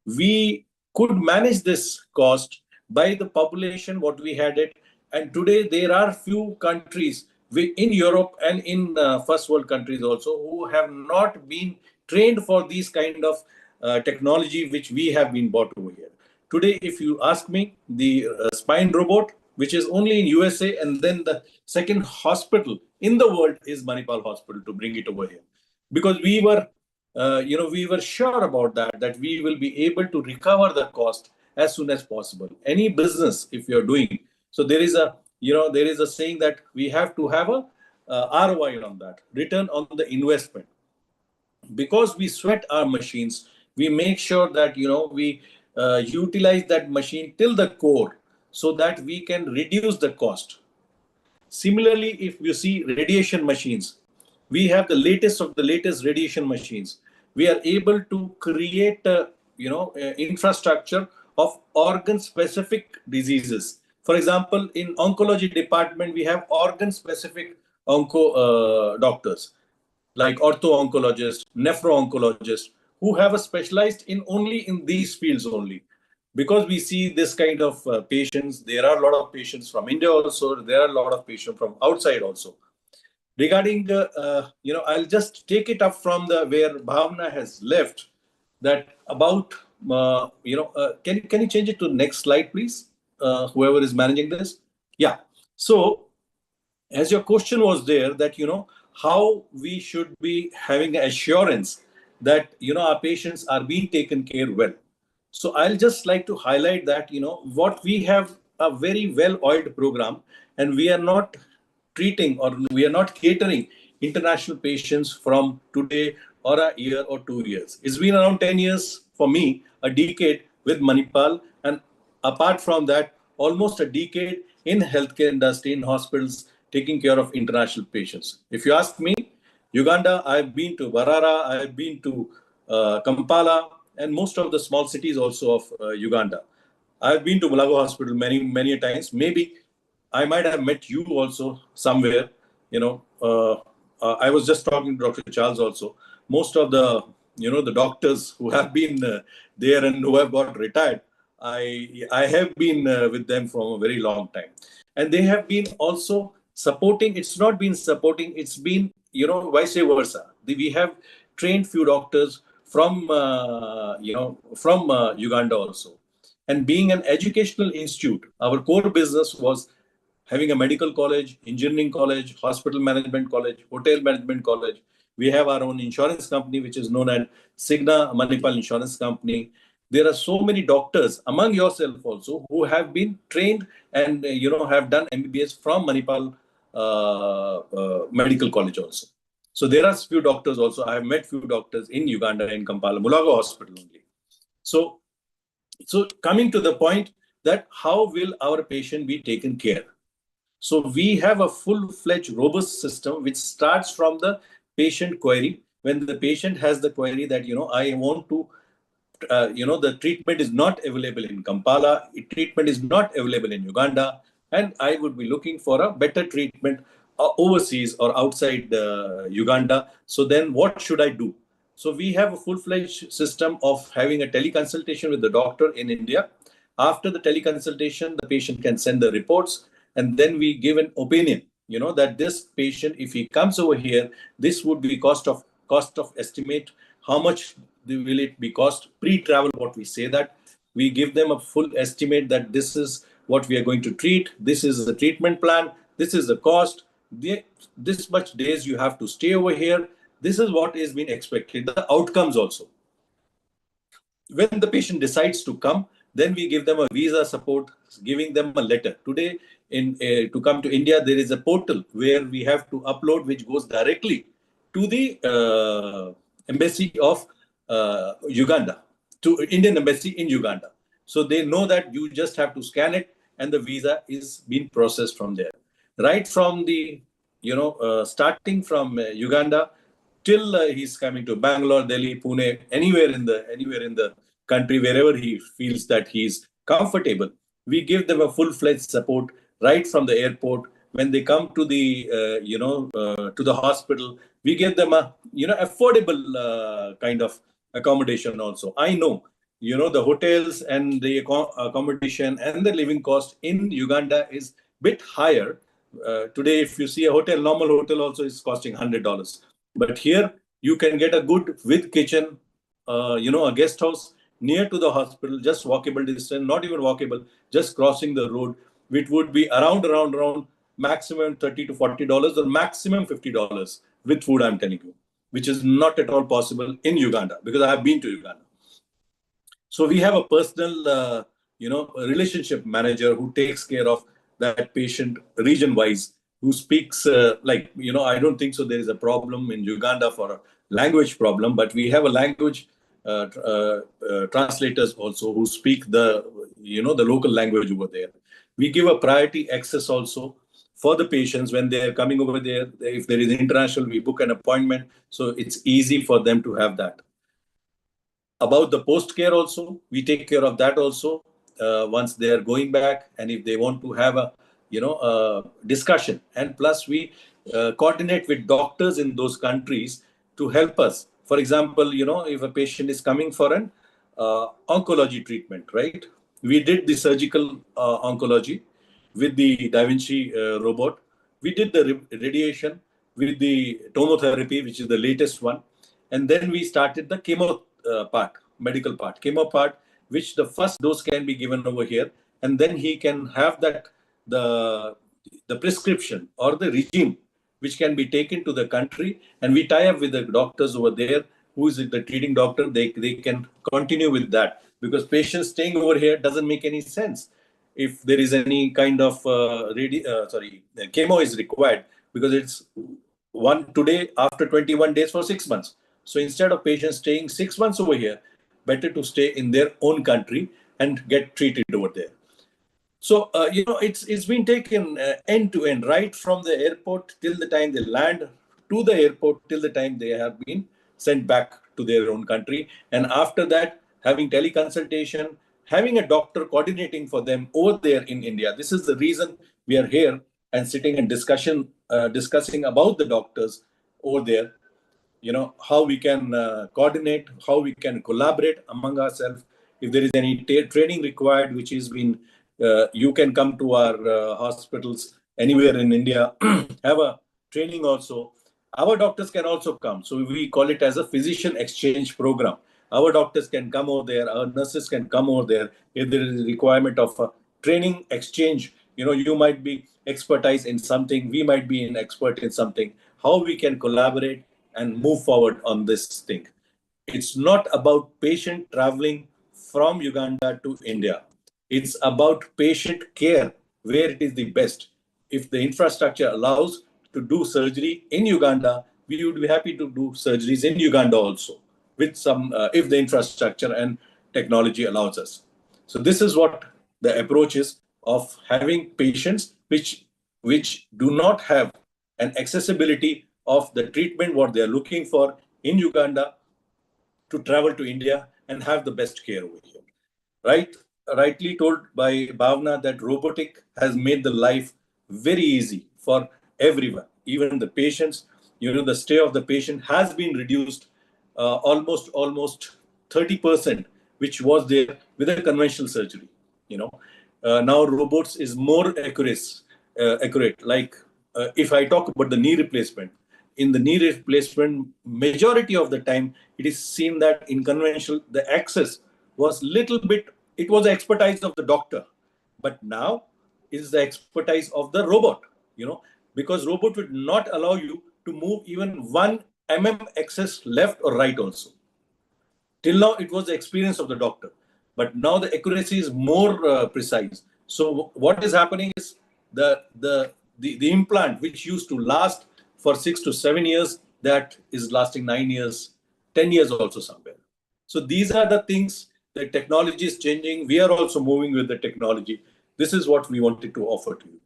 We could manage this cost by the population what we had it, and today there are few countries in Europe and in first world countries also who have not been trained for these kind of technology which we have been bought over here. Today, if you ask me, the spine robot, which is only in USA, and then the second hospital in the world is Manipal Hospital to bring it over here, because we were, we were sure about that we will be able to recover the cost as soon as possible. Any business, if you're doing, so there is a saying that we have to have a ROI on that, return on the investment. Because we sweat our machines, we make sure that we utilize that machine till the core so that we can reduce the cost. Similarly, if you see radiation machines, we have the latest of the latest radiation machines. We are able to create infrastructure of organ specific diseases. For example, in oncology department we have organ specific onco doctors like ortho-oncologists, nephro-oncologists, who have a specialized in only in these fields only. Because we see this kind of patients, there are a lot of patients from India also, there are a lot of patients from outside also. Regarding, I'll just take it up from where Bhavna has left, that about, can you change it to next slide, please? Whoever is managing this. Yeah. So, as your question was there, that how we should be having assurance that, our patients are being taken care well. So I'll just like to highlight that, what we have a very well-oiled program, and we are not treating or we are not catering international patients from today or a year or 2 years. It's been around 10 years for me, a decade with Manipal, and apart from that, almost a decade in healthcare industry, in hospitals, taking care of international patients. If you ask me, Uganda, I've been to Barara, I've been to Kampala, and most of the small cities also of Uganda. I've been to Mulago Hospital many times. Maybe I might have met you also somewhere. I was just talking to Dr. Charles also. Most of the doctors who have been there and who have got retired, I have been with them from a very long time, and they have been also supporting. It's not been supporting. It's been vice versa. We have trained few doctors from Uganda also, and being an educational institute, our core business was having a medical college, engineering college, hospital management college, hotel management college. We have our own insurance company, which is known as Cigna Manipal Insurance Company. There are so many doctors among yourself also who have been trained and have done MBBS from Manipal Medical College also. So there are few doctors also. I have met few doctors in Uganda, in Kampala, Mulago Hospital only. So coming to the point that how will our patient be taken care? So we have a full-fledged robust system which starts from the patient query. When the patient has the query that, I want to, the treatment is not available in Kampala, treatment is not available in Uganda, and I would be looking for a better treatment overseas or outside Uganda. So then what should I do? So we have a full-fledged system of having a teleconsultation with the doctor in India. After the teleconsultation, the patient can send the reports, and then we give an opinion, that this patient, if he comes over here, this would be cost of estimate, how much will it be cost pre-travel, what we say that. We give them a full estimate that this is what we are going to treat, this is the treatment plan, this is the cost, this much days you have to stay over here, this is what is being expected, the outcomes also. When the patient decides to come, then we give them a visa support, giving them a letter. Today, to come to India, there is a portal where we have to upload, which goes directly to the embassy of Uganda, to Indian embassy in Uganda. So they know that you just have to scan it, and the visa is being processed from there. Right from the, starting from Uganda till he's coming to Bangalore, Delhi, Pune, anywhere in the country, wherever he feels that he's comfortable, we give them a full-fledged support right from the airport. When they come to the to the hospital, we give them a affordable kind of accommodation also. I know the hotels and the accommodation and the living cost in Uganda is bit higher. Today, if you see a normal hotel also is costing $100. But here you can get a good with kitchen, a guest house near to the hospital, just walkable distance, not even walkable, just crossing the road, which would be around maximum $30 to $40 or maximum $50 with food, I'm telling you, which is not at all possible in Uganda because I have been to Uganda. So we have a personal, a relationship manager who takes care of that patient region-wise, who speaks I don't think so there is a problem in Uganda for a language problem, but we have a language translators also who speak the local language over there. We give a priority access also for the patients when they are coming over there. If there is international, we book an appointment, so it's easy for them to have that. About the post care also, we take care of that also once they are going back, and if they want to have a discussion, and plus we coordinate with doctors in those countries to help us. For example, if a patient is coming for an oncology treatment, right? We did the surgical oncology with the Da Vinci robot. We did the radiation with the tomotherapy, which is the latest one. And then we started the chemo medical part, chemo part, which the first dose can be given over here. And then he can have that, the prescription or the regime, which can be taken to the country. And we tie up with the doctors over there who is the treating doctor, they can continue with that, because patients staying over here doesn't make any sense if there is any kind of chemo is required, because it's one today after 21 days for 6 months. So instead of patients staying 6 months over here, better to stay in their own country and get treated over there. So it's been taken end to end, right from the airport till the time they land, to the airport till the time they have been sent back to their own country. And after that, having teleconsultation, having a doctor coordinating for them over there in India. This is the reason we are here and sitting and discussing about the doctors over there. How we can coordinate, how we can collaborate among ourselves. If there is any training required, which has been, you can come to our hospitals anywhere in India, have a training also. Our doctors can also come. So we call it as a physician exchange program. Our doctors can come over there, our nurses can come over there. If there is a requirement of a training exchange, you might be expertise in something, we might be an expert in something, how we can collaborate and move forward on this thing. It's not about patient traveling from Uganda to India. It's about patient care where it is the best. If the infrastructure allows to do surgery in Uganda, we would be happy to do surgeries in Uganda also, with some, if the infrastructure and technology allows us. So this is what the approach is of having patients which do not have an accessibility of the treatment what they are looking for in Uganda, to travel to India and have the best care over here. Rightly told by Bhavna that robotic has made the life very easy for everyone, even the patients. The stay of the patient has been reduced almost 30%, which was there with a conventional surgery. Now robots is more accurate. Like if I talk about the knee replacement, in the knee replacement, majority of the time, it is seen that in conventional, the access was little bit, it was the expertise of the doctor. But now it is the expertise of the robot, because robot would not allow you to move even 1 mm access left or right also. Till now, it was the experience of the doctor, but now the accuracy is more precise. So what is happening is the implant, which used to last for 6 to 7 years, that is lasting 9 years, 10 years also somewhere. So these are the things. The technology is changing. We are also moving with the technology. This is what we wanted to offer to you.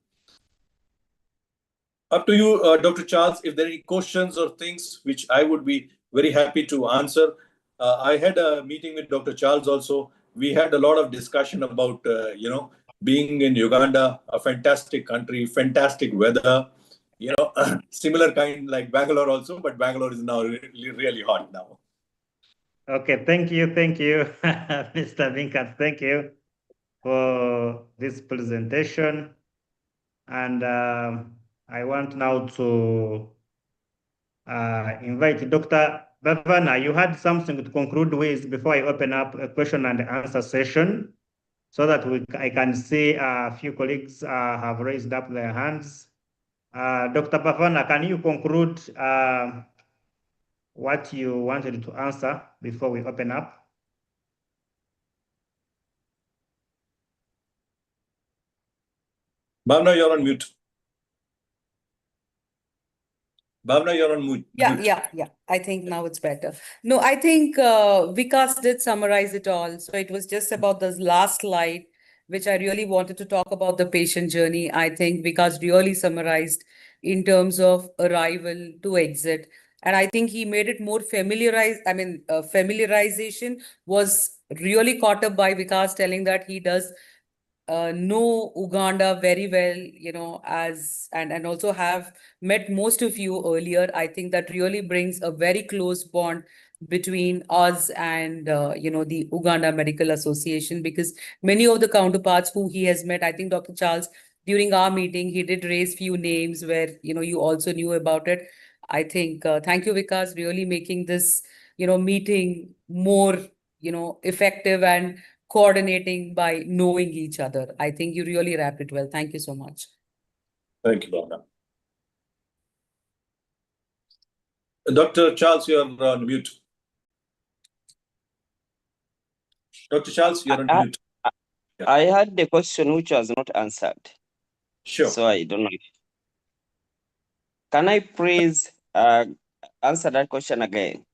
Up to you, Dr. Charles, if there are any questions or things which I would be very happy to answer. I had a meeting with Dr. Charles also. We had a lot of discussion about, being in Uganda, a fantastic country, fantastic weather, similar kind like Bangalore also, but Bangalore is now really hot now. Okay, thank you, Mr. Vinkat. Thank you for this presentation. And I want now to invite Dr. Bhavana. You had something to conclude with before I open up a question and answer session, so that I can see a few colleagues have raised up their hands. Dr. Bhavana, can you conclude what you wanted to answer before we open up? Bhavna, you're on mute. Bhavna, you're on mute. Yeah. I think now it's better. No, I think Vikas did summarize it all. So it was just about this last slide, which I really wanted to talk about the patient journey. I think Vikas really summarized in terms of arrival to exit. And I think he made it more familiarized. I mean, familiarization was really caught up by Vikas telling that he does know Uganda very well, and also have met most of you earlier. I think that really brings a very close bond between us and the Uganda Medical Association, because many of the counterparts who he has met, I think Dr. Charles, during our meeting, he did raise few names where you also knew about it. I think thank you, Vikas, really making this meeting more effective and coordinating by knowing each other. I think you really wrapped it well. Thank you so much. Thank you, Bhavna. Dr. Charles, you're on mute. Dr. Charles, you're on mute. I had the question which was not answered. Sure. So I don't know. Can I please answer that question again?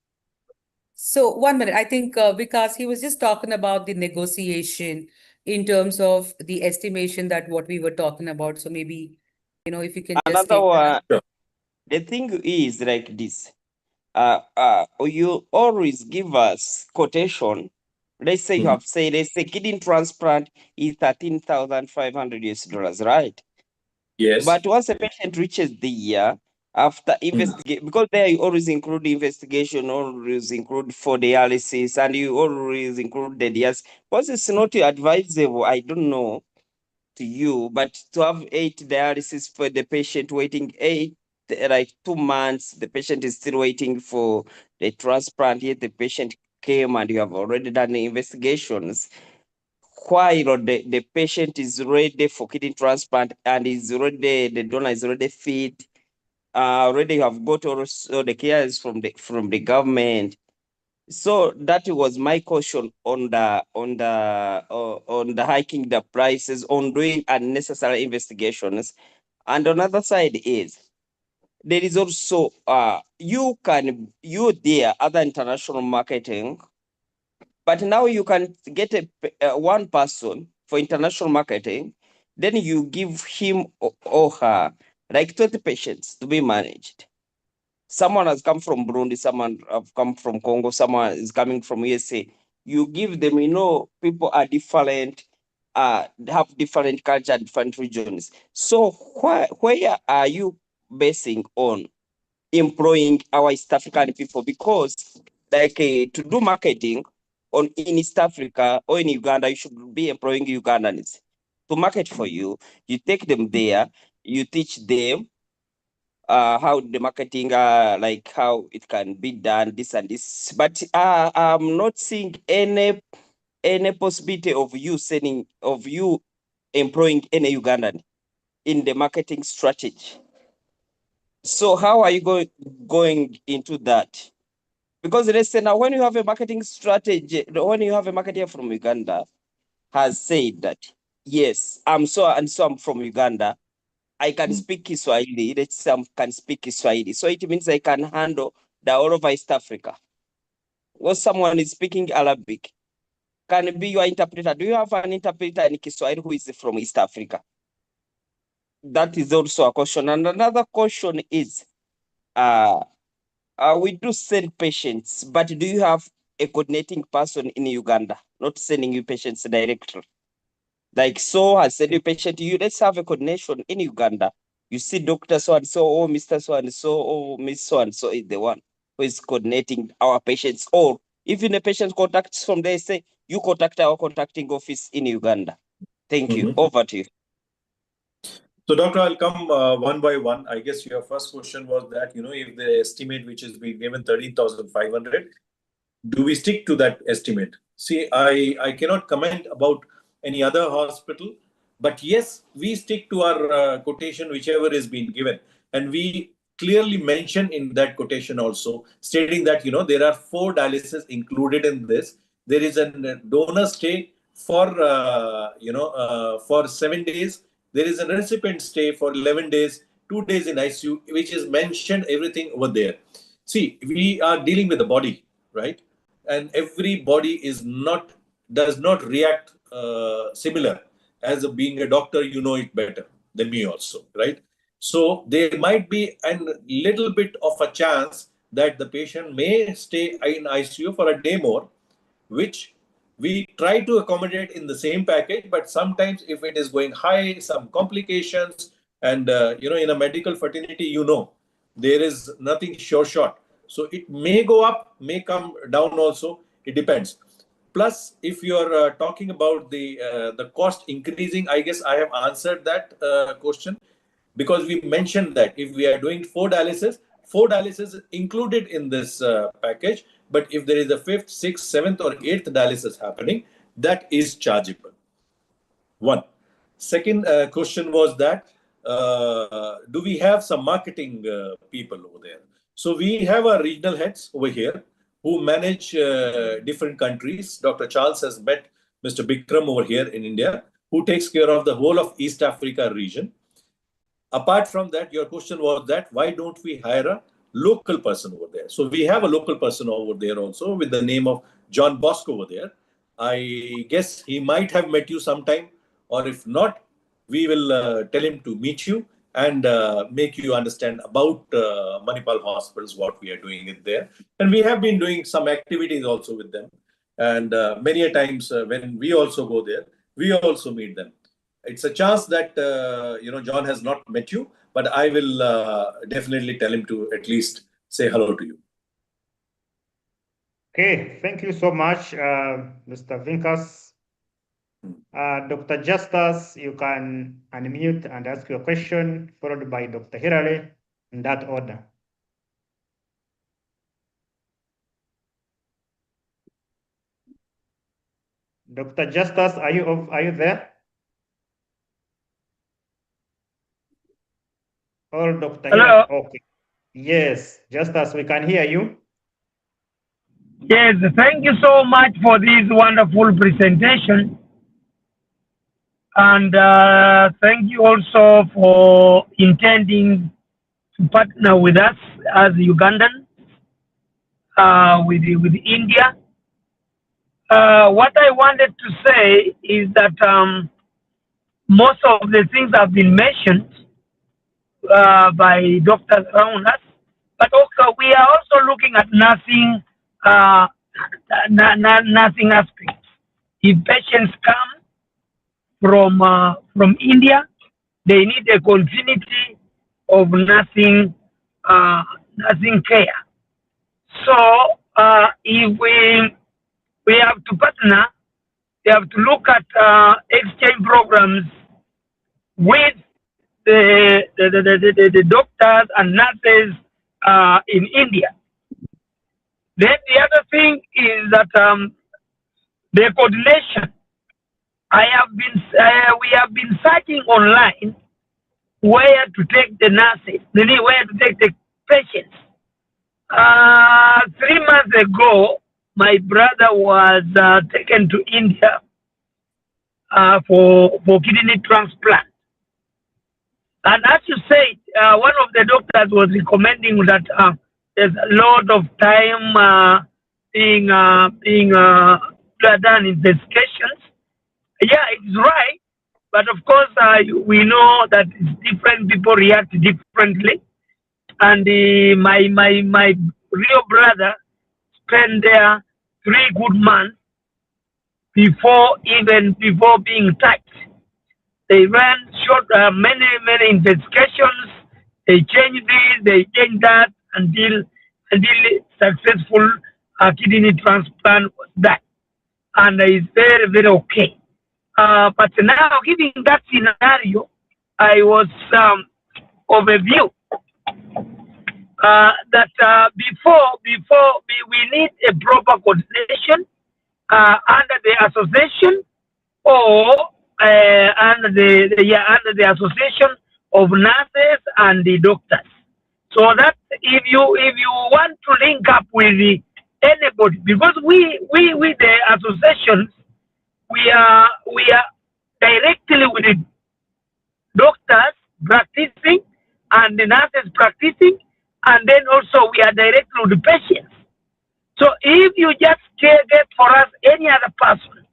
So 1 minute, I think Vikas, he was just talking about the negotiation in terms of the estimation that what we were talking about. So maybe, if you can just Another take one, that. the thing is like this. You always give us quotation. Let's say you have said, let's say kidney transplant is $13,500, right? Yes. But once a patient reaches the year after investigate, because there you always include investigation, always include for dialysis, and you always include the dialysis. Because it's not advisable, I don't know to you, but to have 8 dialysis for the patient waiting 2 months, the patient is still waiting for the transplant, yet the patient came and you have already done the investigations. While the patient is ready for kidney transplant and the donor is already fit, already you have got also the cares from the government. So that was my caution on the hiking the prices, on doing unnecessary investigations. And another side is there is also you there other international marketing, but now you can get one person for international marketing, then you give him or her like 20 patients to be managed. Someone has come from Burundi, someone have come from Congo, someone is coming from USA. You give them, people are different, have different culture, different regions. So where are you basing on employing our East African people? Because like to do marketing in East Africa or in Uganda, you should be employing Ugandans to market for you. You take them there, you teach them how the marketing, like how it can be done, this and this. But I'm not seeing any possibility of you employing any Ugandan in the marketing strategy. So how are you going into that? Because let's say now when you have a marketing strategy, when you have a marketer from Uganda has said that, yes, I'm so and so I'm from Uganda, I can speak Kiswahili, let's say I can speak Kiswahili. So it means I can handle the whole of East Africa. Or someone is speaking Arabic, can be your interpreter. Do you have an interpreter in Kiswahili who is from East Africa? That is also a question. And another question is, we do send patients, but do you have a coordinating person in Uganda, not sending you patients directly? Like, so I send you patient to you, let's have a coordination in Uganda. You see Dr. So and so, or Mr. So and so, or Miss So and so is the one who is coordinating our patients. Or even a patient contacts from there, say, you contact our contacting office in Uganda. Thank you. Over to you. So, Doctor, I'll come one by one. I guess your first question was that, if the estimate which is being given 13,500, do we stick to that estimate? See, I cannot comment about any other hospital, but yes, we stick to our quotation, whichever is being given. And we clearly mention in that quotation also, stating that, there are 4 dialysis included in this. There is a donor stay for, for 7 days. There is a recipient stay for 11 days, 2 days in ICU, which is mentioned everything over there. See, we are dealing with the body, right? And every body does not react similar. As being a doctor, you know it better than me also, right? So there might be a little bit of a chance that the patient may stay in ICU for a day more, which we try to accommodate in the same package. But sometimes if it is going high, some complications, and in a medical fraternity, there is nothing sure shot. So it may go up, may come down also. It depends. Plus, if you're talking about the cost increasing, I guess I have answered that question, because we mentioned that if we are doing 4 dialysis included in this package. But if there is a 5th, 6th, 7th, or 8th dialysis happening, that is chargeable. One. Second question was that, do we have some marketing people over there? So we have our regional heads over here who manage different countries. Dr. Charles has met Mr. Bikram over here in India, who takes care of the whole of East Africa region. Apart from that, your question was that why don't we hire a local person over there? So we have a local person over there also with the name of John Bosco over there. I guess he might have met you sometime, or if not, we will tell him to meet you and make you understand about Manipal hospitals, what we are doing in there. And we have been doing some activities also with them. And many a times when we also go there, we also meet them. It's a chance that, John has not met you, but I will definitely tell him to at least say hello to you. Okay, thank you so much, Mr. Vinkas. Dr. Justus, you can unmute and ask your question, followed by Dr. Hilary, in that order. Dr. Justus, are you there? Or Dr. Hilary? Okay. Yes, Justus, we can hear you. Yes, thank you so much for this wonderful presentation. And thank you also for intending to partner with us as Ugandan, with India. What I wanted to say is that most of the things have been mentioned by doctors around us, but also we are also looking at nursing, nursing aspects. If patients come from India, they need a continuity of nursing care. So if we have to partner, we have to look at exchange programs with the doctors and nurses in India. Then the other thing is that the coordination. We have been searching online where to take the nurses, where to take the patients. 3 months ago, my brother was taken to India for kidney transplant. And as you said, one of the doctors was recommending that there's a lot of time being done investigations. Yeah, it's right. But of course, we know that different people react differently. And my real brother spent there 3 good months before being touched. They ran many investigations. They changed this, they changed that until successful kidney transplant was done, and it's very, very okay. But now, given that scenario, I was of a view that before we need a proper coordination under the association or under the association of nurses and the doctors, so that if you want to link up with anybody, because we the associations, we are directly with the doctors practicing and the nurses practicing, and then also we are directly with the patients. So if you just get for us any other person,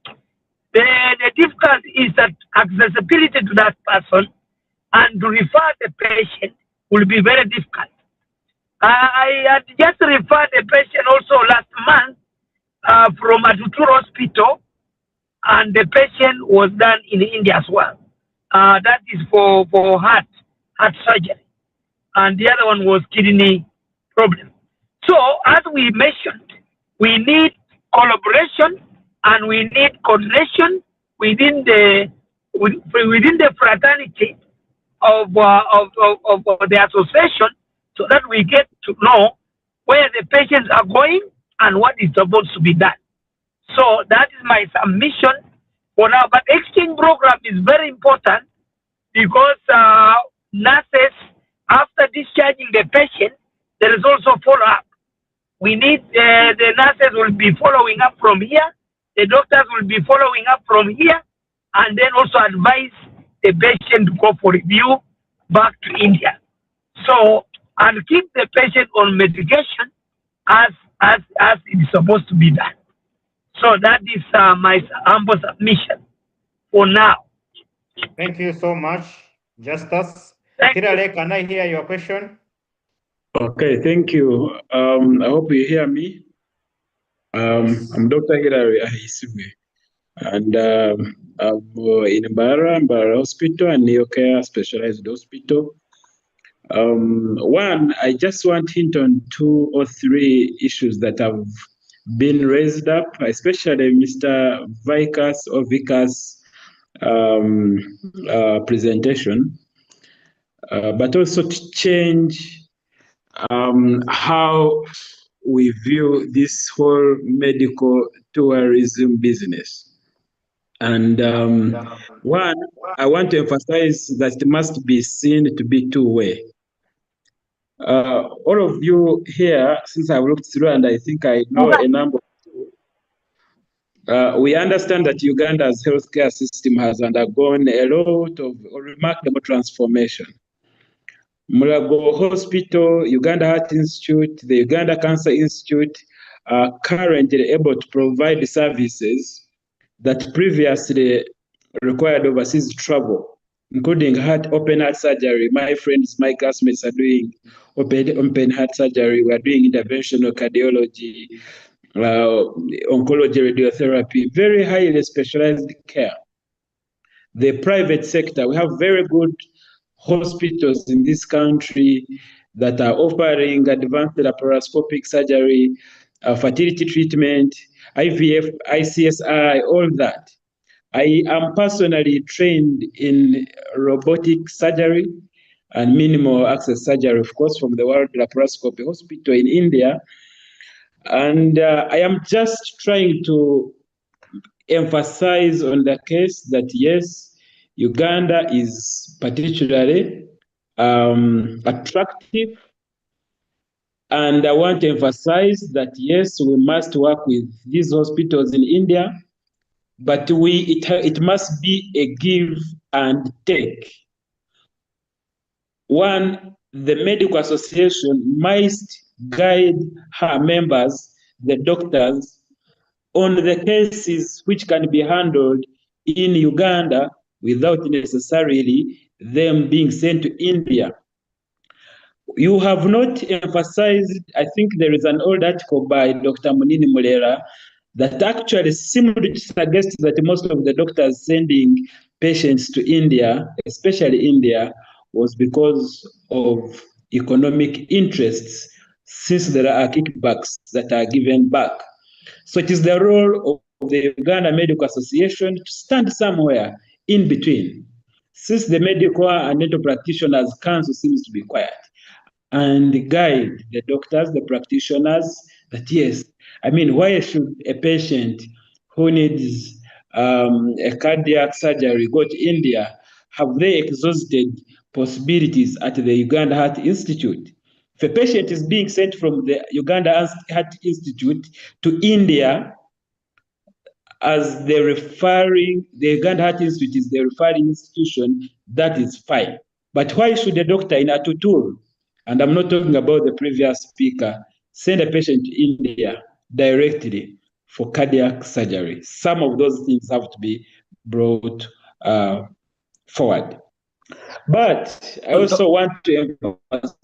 the difficulty is that accessibility to that person and to refer the patient will be very difficult. I had just referred a patient also last month from Atutur Hospital, and the patient was done in India as well. That is for heart surgery, and the other one was kidney problem. So as we mentioned, we need collaboration and we need coordination within the fraternity of the association, so that we get to know where the patients are going and what is supposed to be done. So that is my submission for now. But exchange program is very important because nurses, after discharging the patient, there is also follow-up. We need the nurses will be following up from here. The doctors will be following up from here, and then also advise the patient to go for review back to India. So, and keep the patient on medication as it is supposed to be done. So that is my humble submission for now. Thank you so much, Justus. Thank you. Tirale, can I hear your question? Okay, thank you. I hope you hear me. Yes. I'm Dr. Hilary Ahisime, and I'm in Mbara Hospital and Neo Care Specialized Hospital. One, I just want to hint on 2 or 3 issues that have been raised up, especially Mr. Vikas presentation, but also to change how we view this whole medical tourism business. And one, I want to emphasize that it must be seen to be two-way. All of you here, since I've looked through and I think I know a number of you, we understand that Uganda's healthcare system has undergone a lot of remarkable transformation. Mulago Hospital, Uganda Heart Institute, the Uganda Cancer Institute are currently able to provide services that previously required overseas travel, including open heart surgery. My friends, my classmates are doing open heart surgery. We are doing interventional cardiology, oncology, radiotherapy, very highly specialized care. The private sector, we have very good hospitals in this country that are offering advanced laparoscopic surgery, fertility treatment, IVF, ICSI, all that. I am personally trained in robotic surgery and minimal access surgery, of course, from the World Laparoscopy Hospital in India. And I am just trying to emphasize on the case that, yes, Uganda is particularly attractive. And I want to emphasize that, yes, we must work with these hospitals in India, but it must be a give and take. One, the medical association must guide her members, the doctors, on the cases which can be handled in Uganda without necessarily them being sent to India. You have not emphasized, I think there is an old article by Dr. Munini Mulera that actually seemed to suggest that most of the doctors sending patients to India, especially India, was because of economic interests, since there are kickbacks that are given back. So it is the role of the Uganda Medical Association to stand somewhere in between, since the Medical and Dental Practitioners Council seems to be quiet, and guide the doctors, the practitioners, that yes, I mean, why should a patient who needs a cardiac surgery go to India? Have they exhausted possibilities at the Uganda Heart Institute? If a patient is being sent from the Uganda Heart Institute to India as the Uganda Heart Institute is the referring institution, that is fine. But why should a doctor in Atutur, and I'm not talking about the previous speaker, send a patient to India directly for cardiac surgery? Some of those things have to be brought forward. But I also want to emphasize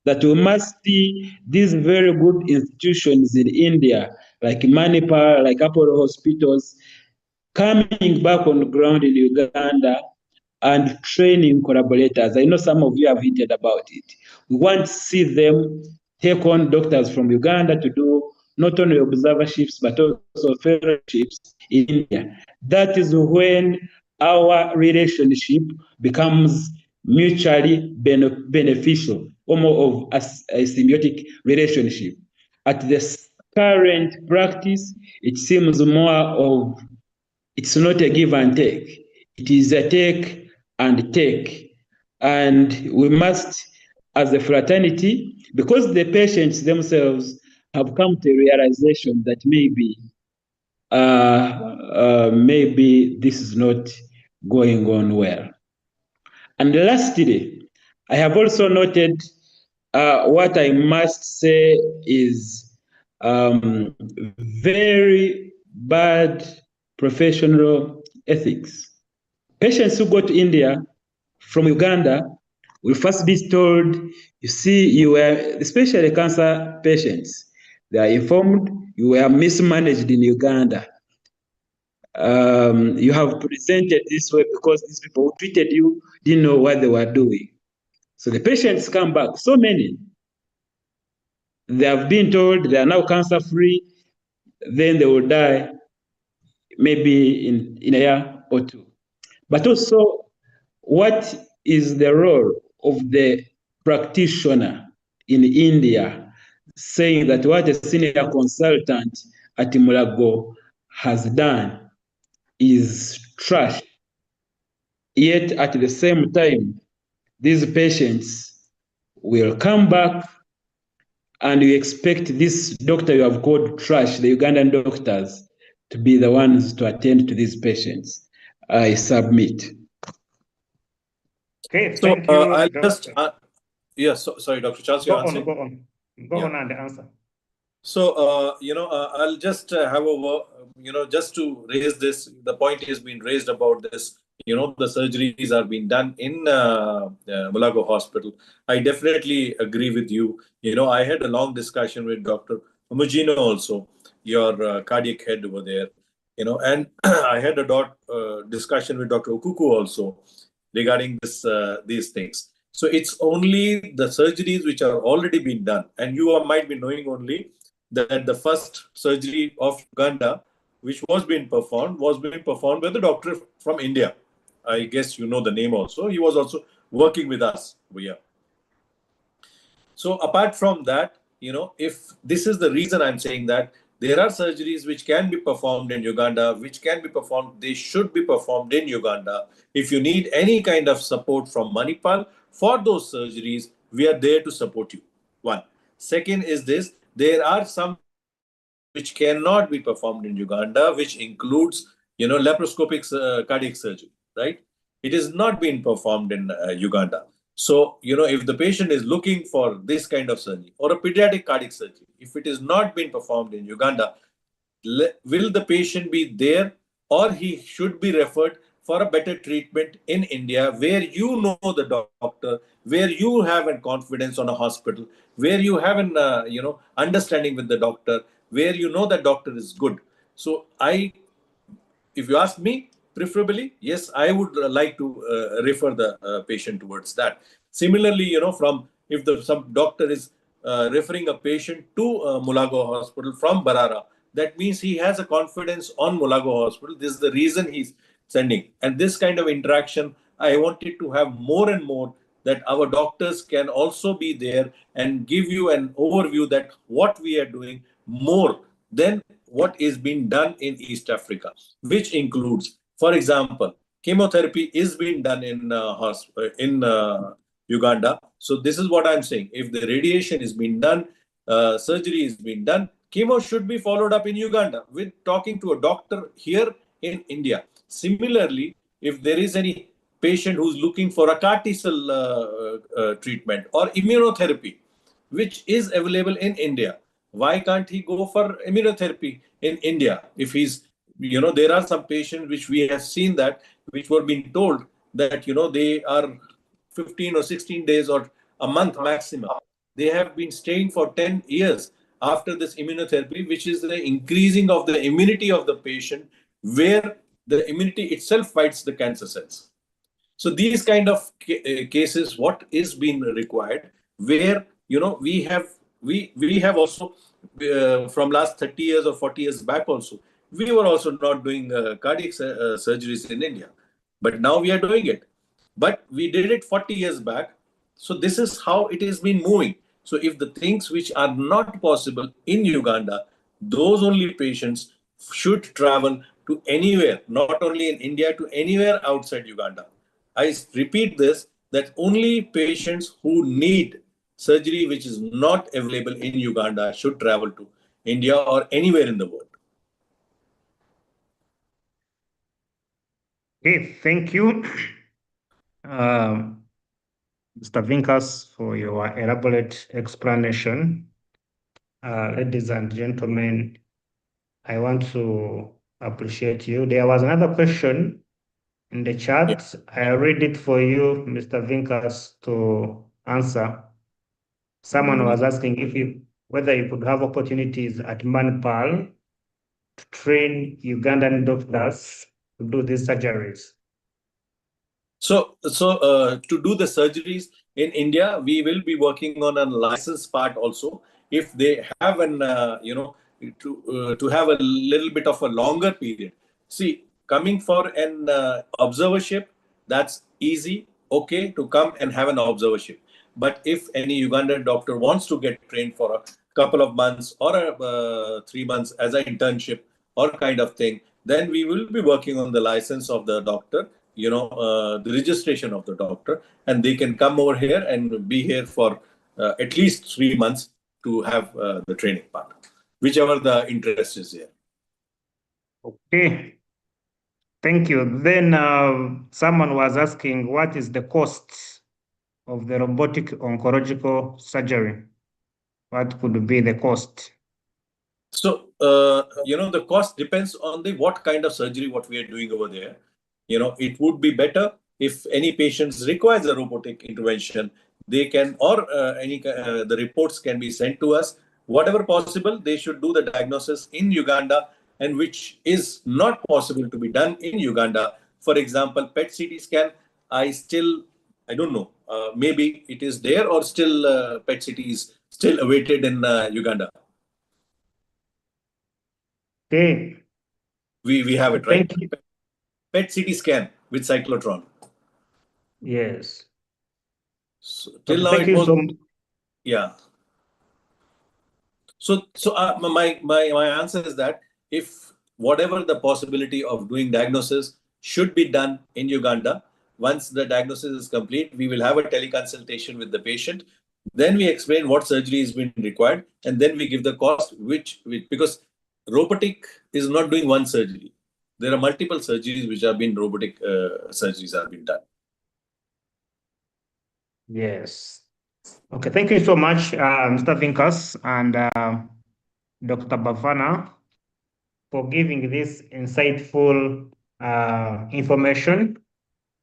that we must see these very good institutions in India, like Manipur, like Apollo hospitals, coming back on the ground in Uganda and training collaborators. I know some of you have hinted about it. We want to see them take on doctors from Uganda to do not only observerships, but also fellowships in India. That is when our relationship becomes mutually beneficial, almost of a symbiotic relationship. At this current practice, it seems more of, it's not a give and take. It is a take and take. And we must as a fraternity, because the patients themselves have come to a realization that maybe this is not going on well. And lastly, I have also noted what I must say is very bad professional ethics. Patients who go to India from Uganda will first be told, you see, you were, especially cancer patients, they are informed you were mismanaged in Uganda. You have presented this way because these people who treated you didn't know what they were doing. So the patients come back, so many. They have been told they are now cancer free, then they will die maybe in a year or two. But also, what is the role of the practitioner in India saying that what a senior consultant at Mulago has done is trash? Yet at the same time, these patients will come back and you expect this doctor you have called trash, the Ugandan doctors, to be the ones to attend to these patients. I submit. Okay, So thank you. I'll just, Yes, sorry, Dr. Charles, go you're on, answering? go Yeah. on and answer. So, I'll just have a, just to raise this, the point has been raised about this, the surgeries are being done in Mulago Hospital. I definitely agree with you. I had a long discussion with Dr. Umujino also, your cardiac head over there, and I had a discussion with Dr. Ukuku also regarding these things. So it's only the surgeries which are already been done, and you might be knowing only that the first surgery of Uganda, which was being performed by the doctor from India. I guess you know the name also. He was also working with us over here. So apart from that, if this is the reason I'm saying that there are surgeries which can be performed in Uganda, they should be performed in Uganda. If you need any kind of support from Manipal for those surgeries, we are there to support you. One. Second is this, there are some which cannot be performed in Uganda, which includes, laparoscopic cardiac surgery, right? It is not being performed in Uganda. So, if the patient is looking for this kind of surgery or a pediatric cardiac surgery, if it is not being performed in Uganda, will the patient be there or he should be referred for a better treatment in India where you know the doctor, where you have a confidence on a hospital, where you have an understanding with the doctor, where you know the doctor is good. So if you ask me, preferably, yes, I would like to refer the patient towards that. Similarly, from if some doctor is referring a patient to Mulago Hospital from Barara, that means he has a confidence on Mulago Hospital. This is the reason he's sending. And this kind of interaction, I wanted to have more and more, that our doctors can also be there and give you an overview that what we are doing more than what is being done in East Africa, which includes, for example, chemotherapy is being done in Uganda. So this is what I'm saying. If the radiation is being done, surgery is being done, chemo should be followed up in Uganda with talking to a doctor here in India. Similarly, if there is any patient who's looking for a CAR T-cell treatment or immunotherapy, which is available in India, why can't he go for immunotherapy in India? If he's, there are some patients which we have seen that, which were being told that, they are 15 or 16 days or a month maximum. They have been staying for 10 years after this immunotherapy, which is the increasing of the immunity of the patient, where the immunity itself fights the cancer cells. So these kind of cases, what is being required, where we have also from last 30 years or 40 years back also, we were also not doing cardiac surgeries in India, but now we are doing it. But we did it 40 years back. So this is how it has been moving. So if the things which are not possible in Uganda, those only patients should travel to anywhere, not only in India, to anywhere outside Uganda. I repeat this, that only patients who need surgery which is not available in Uganda should travel to India or anywhere in the world. Okay, thank you, Mr. Vinkas, for your elaborate explanation. Ladies and gentlemen, I want to appreciate you. There was another question in the chat. I'll read it for you, Mr. Vinkas, to answer. Someone was asking whether you could have opportunities at Manipal to train Ugandan doctors to do these surgeries. So to do the surgeries in India, we will be working on a license part also. If they have an, to have a little bit of a longer period. See, coming for an observership, that's easy, okay, to come and have an observership. But if any Ugandan doctor wants to get trained for a couple of months or 3 months as an internship or kind of thing, then we will be working on the license of the doctor, the registration of the doctor, and they can come over here and be here for at least 3 months to have the training part, whichever the interest is here. Okay, thank you. Then someone was asking, what is the cost of the robotic oncological surgery? What could be the cost? So, the cost depends on what kind of surgery what we are doing over there. It would be better if any patients requires a robotic intervention, they can, or the reports can be sent to us. Whatever possible, they should do the diagnosis in Uganda, and which is not possible to be done in Uganda. For example, PET-CT scan, I don't know, maybe it is there or still PET-CT is still awaited in Uganda. Okay. We have it, right? Thank you. PET-CT scan with cyclotron. Yes. So, Okay, till now thank it you was, so much. yeah. So my answer is that if whatever the possibility of doing diagnosis should be done in Uganda, once the diagnosis is complete, we will have a teleconsultation with the patient. Then we explain what surgery is being required, and then we give the cost, because robotic is not doing one surgery. There are multiple surgeries which have been robotic surgeries have been done. Yes. Okay, thank you so much, Mr. Vinkas and Dr. Bavana, for giving this insightful information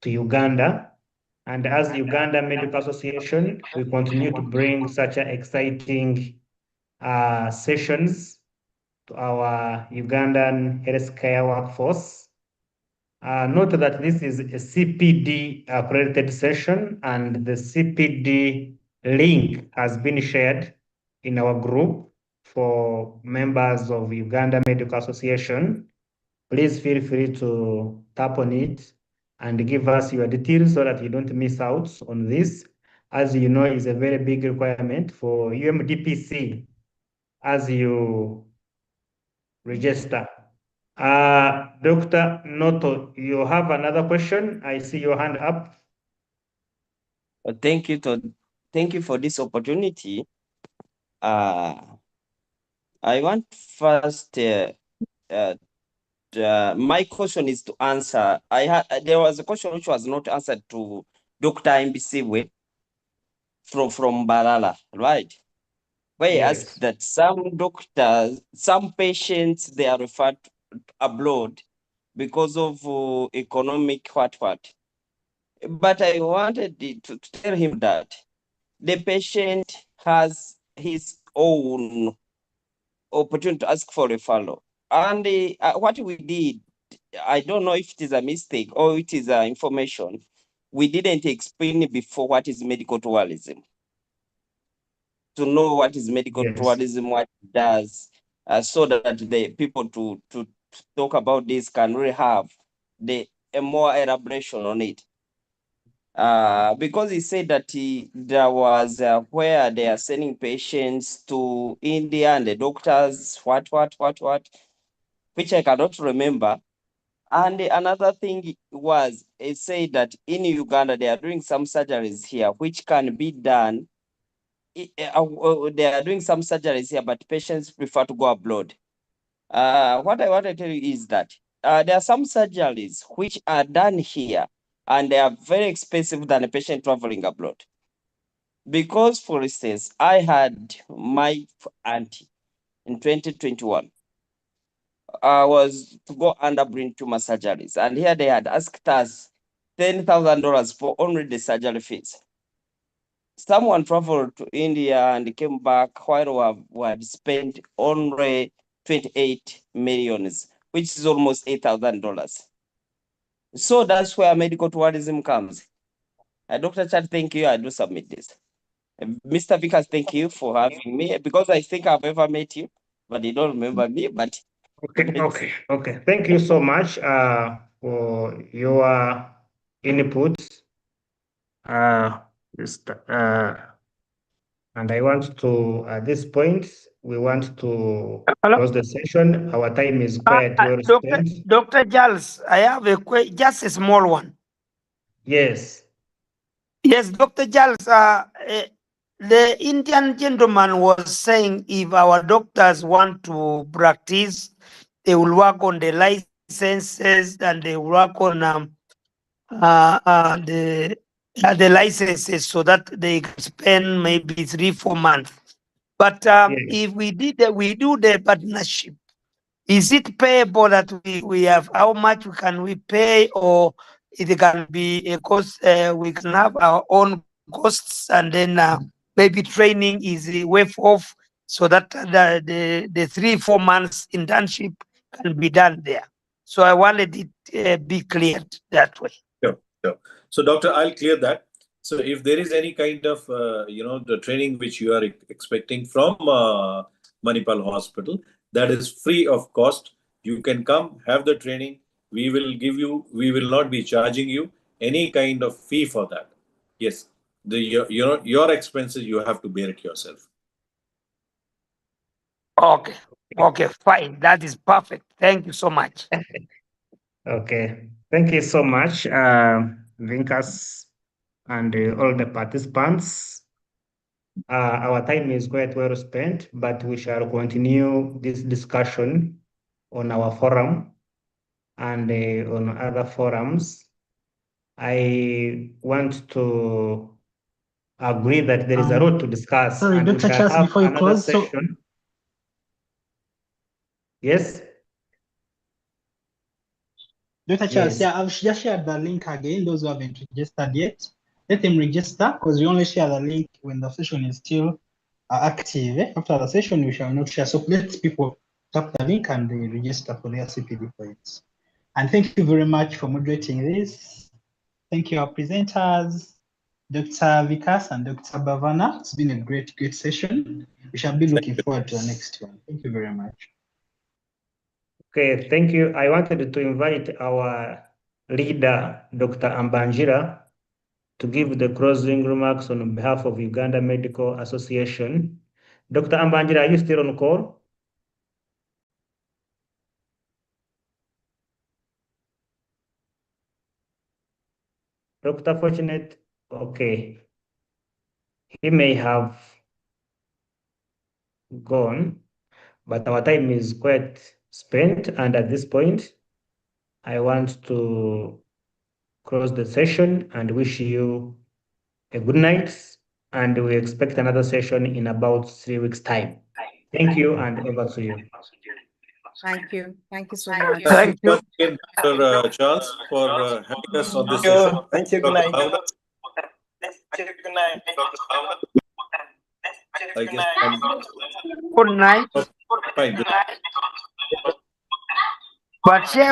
to Uganda. And as Uganda Medical Association, we continue to bring such exciting sessions to our Ugandan healthcare workforce. Note that this is a CPD accredited session, and the CPD link has been shared in our group for members of Uganda Medical Association. Please feel free to tap on it and give us your details so that you don't miss out on this. As you know, it's a very big requirement for UMDPC as you register. Dr. Noto, you have another question? I see your hand up. Thank you for this opportunity. I want first, my question is to answer. There was a question which was not answered to Dr. Mbisiwe from Balala, right? Where he asked that some doctors, some patients, they are referred abroad because of economic what. But I wanted to tell him that the patient has his own opportunity to ask for referral. And what we did, I don't know if it is a mistake or it is information, we didn't explain before what is medical tourism. To know what is medical tourism, what it does, so that the people to talk about this can really have a more elaboration on it. Because he said that there was where they are sending patients to India and the doctors, what, which I cannot remember. And another thing was, it said that in Uganda, they are doing some surgeries here, which can be done they are doing some surgeries here, but patients prefer to go abroad. What I want to tell you is that there are some surgeries which are done here and they are very expensive than a patient traveling abroad. Because, for instance, I had my auntie in 2021. I was to go under brain tumor surgeries, and here they had asked us $10,000 for only the surgery fees. Someone traveled to India and came back while we had spent only 28 millions, which is almost $8,000. So that's where medical tourism comes. Dr. Chad, thank you. I do submit this. Mr. Vikas, thank you for having me, because I think I've ever met you, but you don't remember me. But Okay. Thank you so much for your input. And I want to, at this point, we want to Hello? close the session. Our time is quite well spent. Dr. Charles, I have just a small one. Yes. Yes, Dr. Charles, the Indian gentleman was saying if our doctors want to practice, they will work on the licenses and they work on the licenses so that they can spend maybe 3-4 months. But if we do the partnership, is it payable that we have? How much can we pay, or it can be a cost? We can have our own costs, and then maybe training is a wave off, so that the 3-4 months internship can be done there. So I wanted it be cleared that way. Sure. So, doctor, I'll clear that. So, if there is any kind of the training which you are expecting from Manipal Hospital, that is free of cost. You can come, have the training. We will give you. We will not be charging you any kind of fee for that. Yes, your expenses you have to bear it yourself. Okay, fine. That is perfect. Thank you so much. Okay. Thank you so much, Vinkas, and all the participants. Our time is quite well spent, but we shall continue this discussion on our forum and on other forums. I want to agree that there is a lot to discuss. Sorry, and we Dr. shall Charles, have before you another close, session. Yes. Dr. Charles, Yes. I've just shared the link again. Those who haven't registered yet, let them register, because we only share the link when the session is still active. After the session, we shall not share. So let people tap the link and they register for their CPD points. And thank you very much for moderating this. Thank you, our presenters, Dr. Vikas and Dr. Bhavana. It's been a great session. We shall be looking forward to the next one. Thank you very much. Okay, thank you. I wanted to invite our leader, Dr. Ambanjira, to give the closing remarks on behalf of Uganda Medical Association. Dr. Ambanjira, are you still on call? Dr. Fortunate, okay. He may have gone, but our time is quite spent. And at this point, I want to close the session and wish you a good night. And we expect another session in about 3 weeks' time. Thank you, and over to you. Thank you. Thank you so much. Thank you once again, Dr. Charles, for having us on this session. Thank you. Good night. I guess Good night. fine. But share